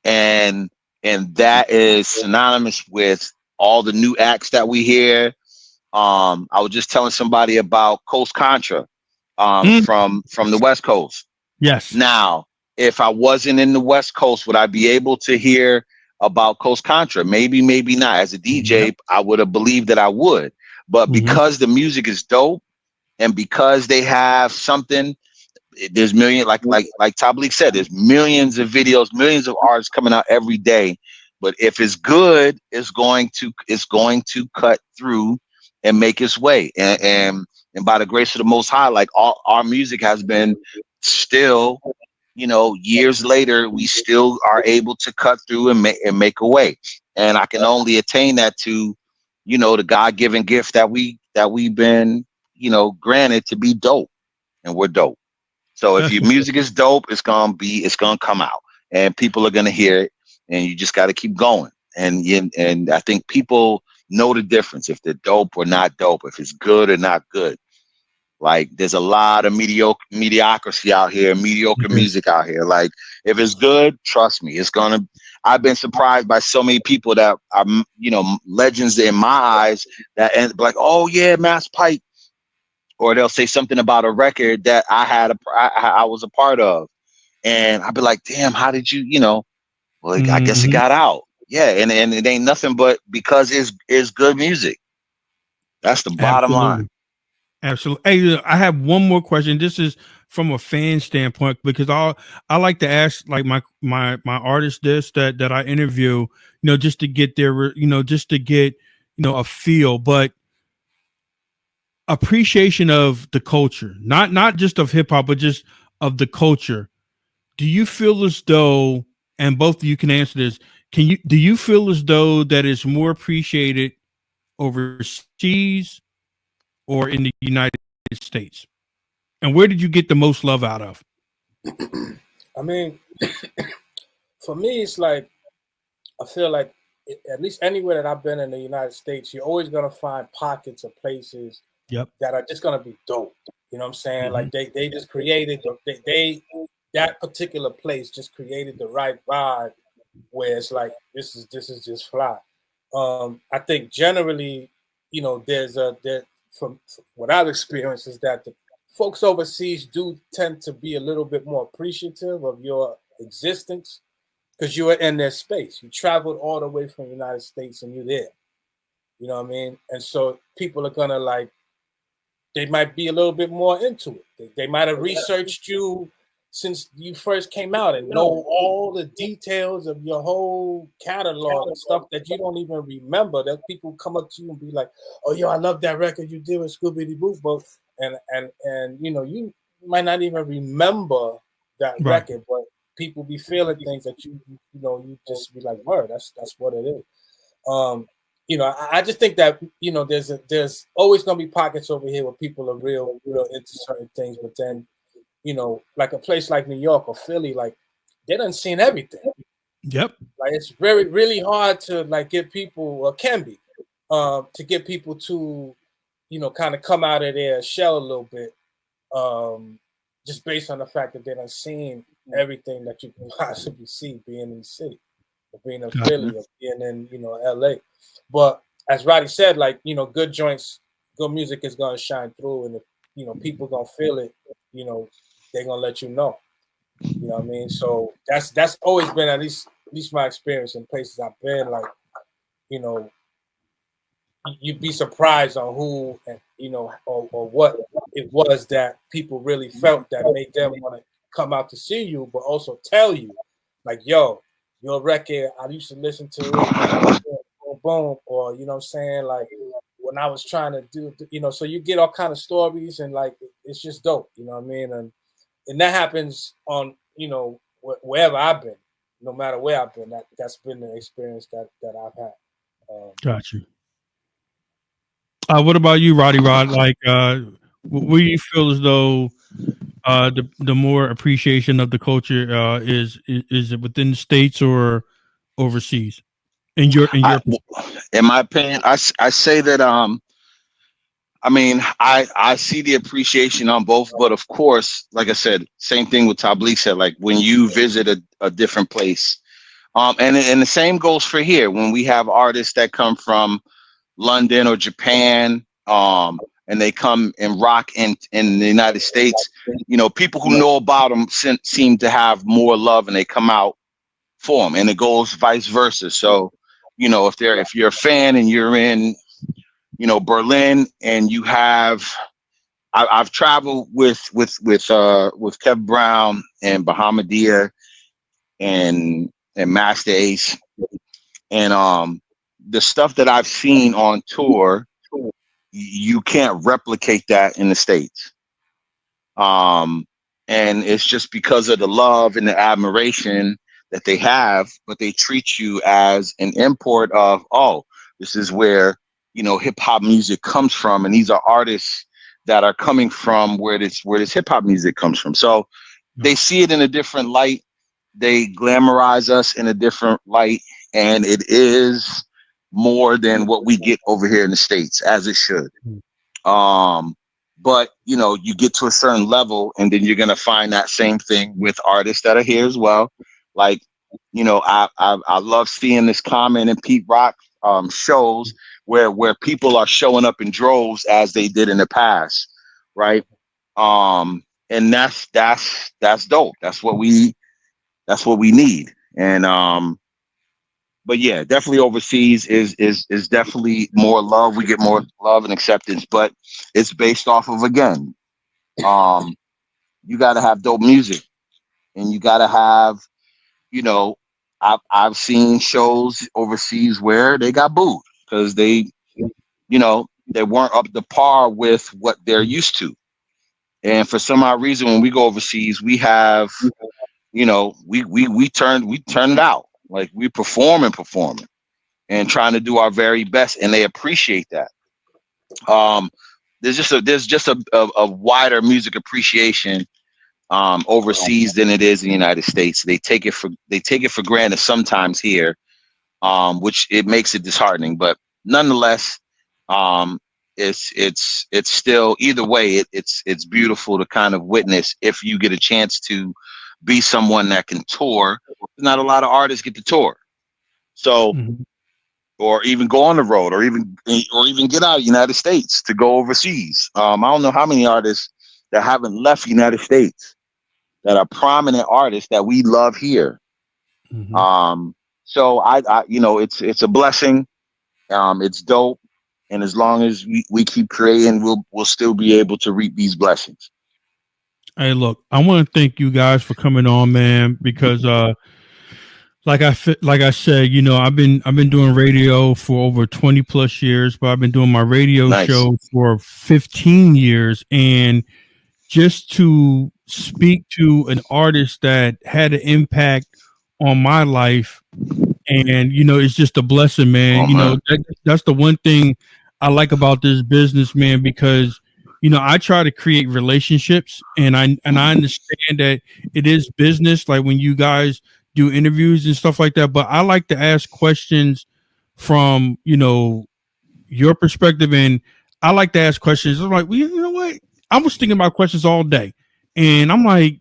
And that is synonymous with all the new acts that we hear. I was just telling somebody about Coast Contra, from the West Coast. Yes. Now, if I wasn't in the West Coast, would I be able to hear about Coast Contra? Maybe, maybe not. As a DJ, I would have believed that I would. But because the music is dope, and because they have something, there's like Tableek said, there's millions of videos, millions of artists coming out every day. But if it's good, it's going to cut through and make its way. And by the grace of the Most High, like, all our music has been still, you know, years later, we still are able to cut through and make a way. And I can only attain that to, you know, the God-given gift that we've been, you know, granted to be dope, and we're dope. So if your music is dope, it's gonna come out, and people are gonna hear it, and you just got to keep going. And I think people know the difference, if they're dope or not dope, if it's good or not good. Like, there's a lot of mediocrity out here, mediocre music out here. Like, if it's good, trust me, it's gonna. I've been surprised by so many people that are, you know, legends in my eyes, that end like, oh yeah, Masspyke. Or they'll say something about a record that I was a part of, and I'd be like, damn, how did you, you know? Well, I guess it got out. Yeah, and it ain't nothing but because it's good music. That's the bottom line. Absolutely. Hey, I have one more question. This is from a fan standpoint, because I like to ask, like, my artists this that I interview, you know, just to get their, you know, just to get, you know, a feel, but appreciation of the culture, not just of hip hop, but just of the culture. Do you feel as though, and both of you can answer this, do you feel as though that it's more appreciated overseas or in the United States? And where did you get the most love out of? I mean, for me, it's like I feel like at least anywhere that I've been in the United States, you're always gonna find pockets of places Yep. that are just gonna be dope. You know what I'm saying? Mhm. Like they just created they that particular place just created the right vibe where it's like this is just fly. I think generally, you know, there from what I've experienced is that the folks overseas do tend to be a little bit more appreciative of your existence because you are in their space. You traveled all the way from the United States and you're there. You know what I mean? And so people are gonna like they might be a little bit more into it. They might have researched you since you first came out and know all the details of your whole catalog and stuff that you don't even remember. That people come up to you and be like, "Oh, yo, I love that record you did with Scooby Booth," and you know you might not even remember that Right. record, but people be feeling things that you know you just be like, "Word, that's what it is." Um, you know, I just think that you know there's always gonna be pockets over here where people are real into certain things, but then you know, like a place like New York or Philly, like they done seen everything. Yep. Like it's really hard to like get people, or can be, to get people to, you know, kind of come out of their shell a little bit, just based on the fact that they done seen everything that you can possibly see being in the city, or being in Gotcha. Philly, or being in, you know, LA. But as Roddy said, like, you know, good joints, good music is gonna shine through, and if you know people gonna feel it, you know, they're gonna let you know. You know what I mean? So that's always been at least my experience in places I've been. Like, you know, you'd be surprised on who and you know or what it was that people really felt that made them want to come out to see you, but also tell you, like, yo, your record, I used to listen to it, boom, boom, or you know what I'm saying, like when I was trying to do, you know, so you get all kind of stories and like it's just dope, you know what I mean, and that happens on you know wherever I've been, no matter where I've been. That's been the experience that I've had. Got you. What about you, Roddy Rod? Like, where do you feel as though the more appreciation of the culture is it within the states or overseas? In my opinion, I say that I mean, I see the appreciation on both, but of course, like I said, same thing with Tableek said. Like when you visit a different place, and the same goes for here. When we have artists that come from London or Japan, and they come and rock in the United States, you know, people who know about them seem to have more love, and they come out for them, and it goes vice versa. So, you know, if you're a fan and you're in, you know, Berlin, and you have I've traveled with Kev Brown and Bahamadia and Master Ace, and the stuff that I've seen on tour, you can't replicate that in the States. Um, and it's just because of the love and the admiration that they have, but they treat you as an import of, oh, this is where, you know, hip hop music comes from, and these are artists that are coming from where this hip hop music comes from. So they see it in a different light. They glamorize us in a different light, and it is more than what we get over here in the States, as it should. Um, but you know, you get to a certain level, and then you're gonna find that same thing with artists that are here as well. Like, you know, I love seeing this Common and Pete Rock shows where people are showing up in droves as they did in the past, right? And that's dope. That's what we need. And but yeah, definitely overseas is definitely more love. We get more love and acceptance, but it's based off of, again, um, you got to have dope music, and you got to have, you know, I've seen shows overseas where they got booed because they, you know, they weren't up to par with what they're used to. And for some odd reason, when we go overseas, we have, you know, we turn it out, like we perform and trying to do our very best, and they appreciate that. Um, there's just a wider music appreciation overseas than it is in the United States. They take it for granted sometimes here, which it makes it disheartening. But nonetheless, it's still either way. It's beautiful to kind of witness if you get a chance to be someone that can tour. Not a lot of artists get to tour, so or even go on the road, or even get out of the United States to go overseas. I don't know how many artists that haven't left the United States that are prominent artists that we love here. So I it's a blessing. It's dope, and as long as we keep creating, we'll still be able to reap these blessings. Hey, look, I want to thank you guys for coming on, man, because like I said, you know, I've been doing radio for over 20 plus years, but I've been doing my radio show for 15 years, and just to speak to an artist that had an impact on my life, and you know, it's just a blessing, man. Oh, you know, that's the one thing I like about this business, man, because you know, I try to create relationships, and I understand that it is business, like when you guys do interviews and stuff like that, but I like to ask questions from, you know, your perspective, and I like to ask questions. I'm like, well, you know what? I was thinking about questions all day, and I'm like,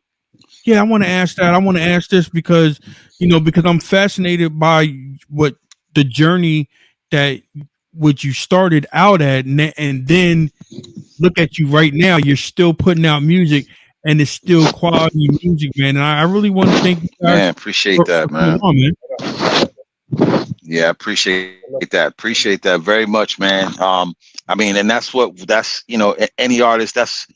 yeah, I want to ask that. I want to ask this because, you know, because I'm fascinated by what the journey that what you started out at, and then look at you right now. You're still putting out music, and it's still quality music, man. And I really want to thank you guys. Man, appreciate that, man. On, man. Yeah, appreciate that. Appreciate that very much, man. I mean, and that's you know, any artist, that's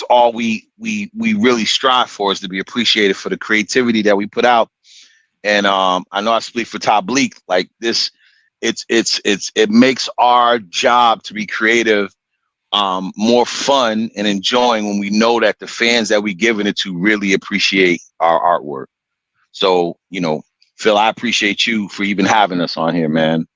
all we really strive for, is to be appreciated for the creativity that we put out. And I know I speak for Tableek, like this, it makes our job to be creative more fun and enjoying when we know that the fans that we giving it to really appreciate our artwork. So, you know, Phil, I appreciate you for even having us on here, man.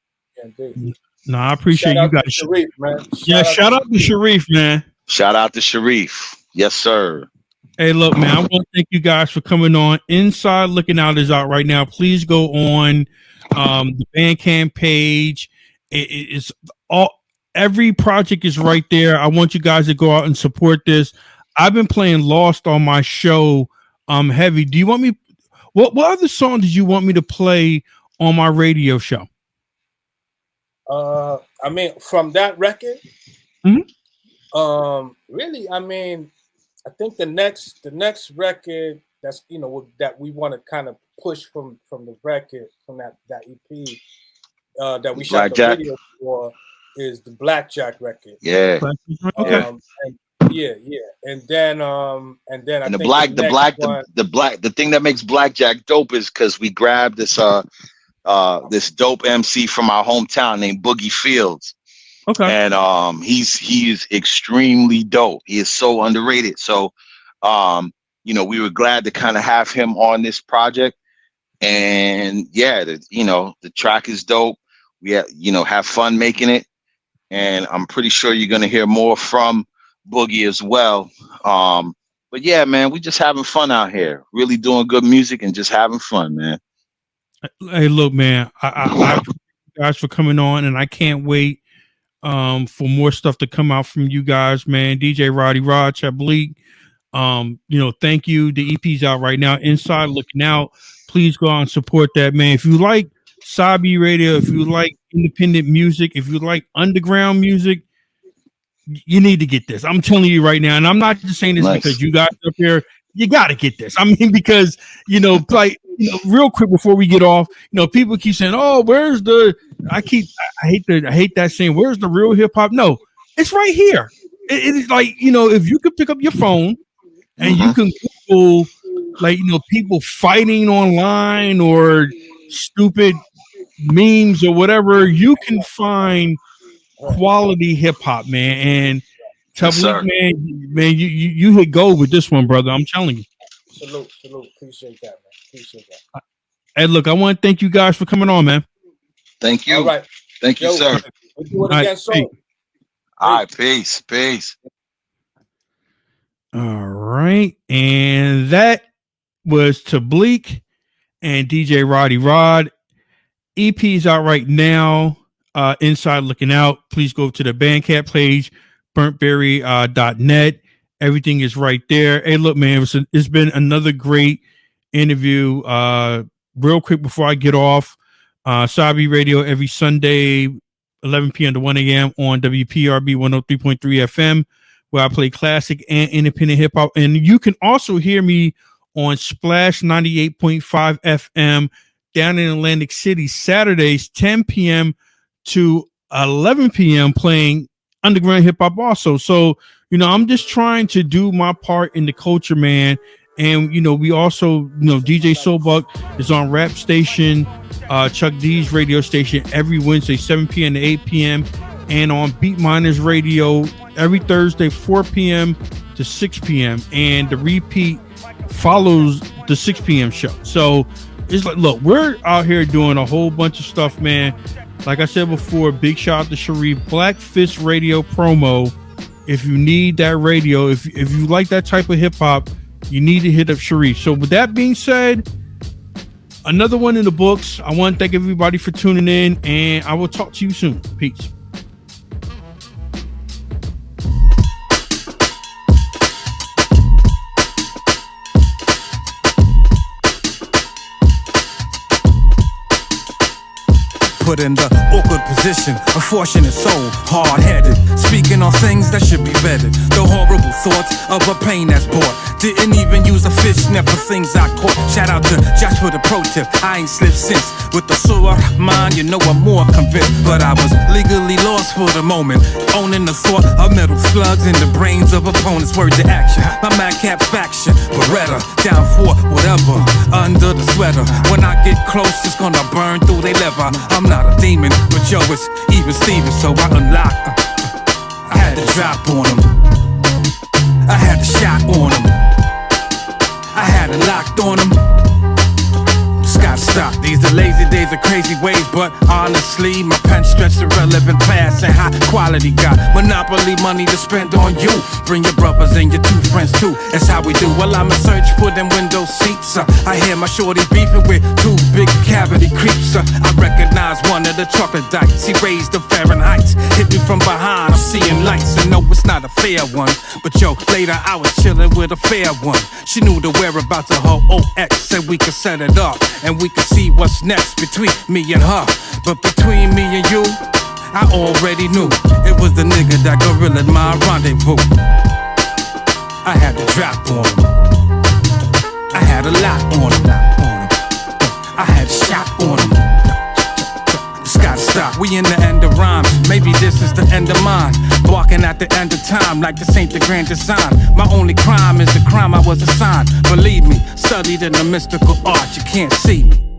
No, I appreciate you guys. Sharif, man. Shout out to Sharif, man. Shout out to Sharif. Yes, sir. Hey, look, man, I want to thank you guys for coming on. Inside Looking Out is out right now. Please go on the Bandcamp page. It's all, every project is right there. I want you guys to go out and support this. I've been playing Lost on my show heavy. Do you want me, what other song did you want me to play on my radio show? I mean, from that record, really, I mean, I think the next record that's, you know, that we want to kind of push from the record, from that EP that we shot the video for, is the Blackjack record. Yeah. Okay. Yeah. And then I think the thing that makes Blackjack dope is because we grabbed this this dope MC from our hometown named Boogie Fields. Okay. And he is extremely dope. He is so underrated. So you know, we were glad to kind of have him on this project. And yeah, the track is dope. We have fun making it. And I'm pretty sure you're gonna hear more from Boogie as well. But yeah, man, we just having fun out here, really doing good music and just having fun, man. Hey, look, man, I appreciate you guys for coming on, and I can't wait for more stuff to come out from you guys, man. DJ Roddy Rod, Tableek, you know, thank you. The EP's out right now. Inside Looking Out. Please go out and support that, man. If you like Sabi Radio, if you like independent music, if you like underground music, you need to get this. I'm telling you right now, and I'm not just saying this because you guys up here. You got to get this. I mean, because, you know, like, you know, real quick before we get off, you know, people keep saying, "Oh, where's the?" I hate that saying. Where's the real hip hop? No, it's right here. It is like, you know, if you could pick up your phone and you can Google, like, you know, people fighting online or stupid memes or whatever, you can find quality hip hop, man. And Tableek, man, you hit gold with this one, brother. I'm telling you. Salute. Appreciate that, man. Appreciate that. Hey, look, I want to thank you guys for coming on, man. Thank you. All right. Thank you, sir. We'll do it again soon. All right, peace. All right. And that was Tableek and DJ Roddy Rod. EP is out right now. Inside Looking Out. Please go to the Bandcamp page, burntberry.net. Everything is right there. Hey, look, man, it's been another great interview. Real quick before I get off, Sabi Radio every Sunday, 11 p.m. to 1 a.m. on WPRB 103.3 FM, where I play classic and independent hip hop. And you can also hear me on Splash 98.5 FM down in Atlantic City, Saturdays, 10 p.m. to 11 p.m. playing underground hip hop also. So, I'm just trying to do my part in the culture, man. And, we also, DJ Soulbuck is on Rap Station, Chuck D's radio station every Wednesday, 7 p.m. to 8 p.m. And on Beat Miners Radio every Thursday, 4 p.m. to 6 p.m. And the repeat follows the 6 p.m. show. So it's like, look, we're out here doing a whole bunch of stuff, man. Like I said before, big shout out to Sharif. Black Fist Radio promo. If you need that radio, if you like that type of hip hop, you need to hit up Sharif. So with that being said, another one in the books. I want to thank everybody for tuning in, and I will talk to you soon. Peace. Put in the awkward position, a fortunate soul, hard-headed, speaking on things that should be vetted. The horrible thoughts of a pain that's bought. Didn't even use a fishnet for things I caught. Shout out to Josh for the pro tip. I ain't slipped since. With the Surah mind, I'm more convinced. But I was legally lost for the moment, owning the thought of metal slugs in the brains of opponents. Word to action, my madcap faction, Beretta, down for whatever, under the sweater. When I get close, it's gonna burn through they leather. I'm not a demon, but it's even Steven, so I unlock. I had to drop on him. I had the shot on him. I had it locked on him. Just gotta stop. These are lazy days of crazy ways, but honestly, my pen stretched irrelevant past and high quality got monopoly money to spend on you. Bring your brothers and your two friends too. That's how we do. While I'm in search for them window seats, I hear my shorty beefing with two big cavity creeps. I recognize one of the chocolate dykes. He raised the Fahrenheit, hit me from behind. I'm seeing lights, and no, it's not a fair one. But later I was chilling with a fair one. She knew the whereabouts of her OX, said we could set it up and we could see what's next between me and her. But between me and you, I already knew it was the nigga that gorillaed my rendezvous. I had to drop on him. I had a lot on him. I had a shot on him. Just gotta stop. We in the end of rhymes. Maybe this is the end of mine. Barking at the end of time like this ain't the grand design. My only crime is the crime I was assigned. Believe me, studied in the mystical art. You can't see me.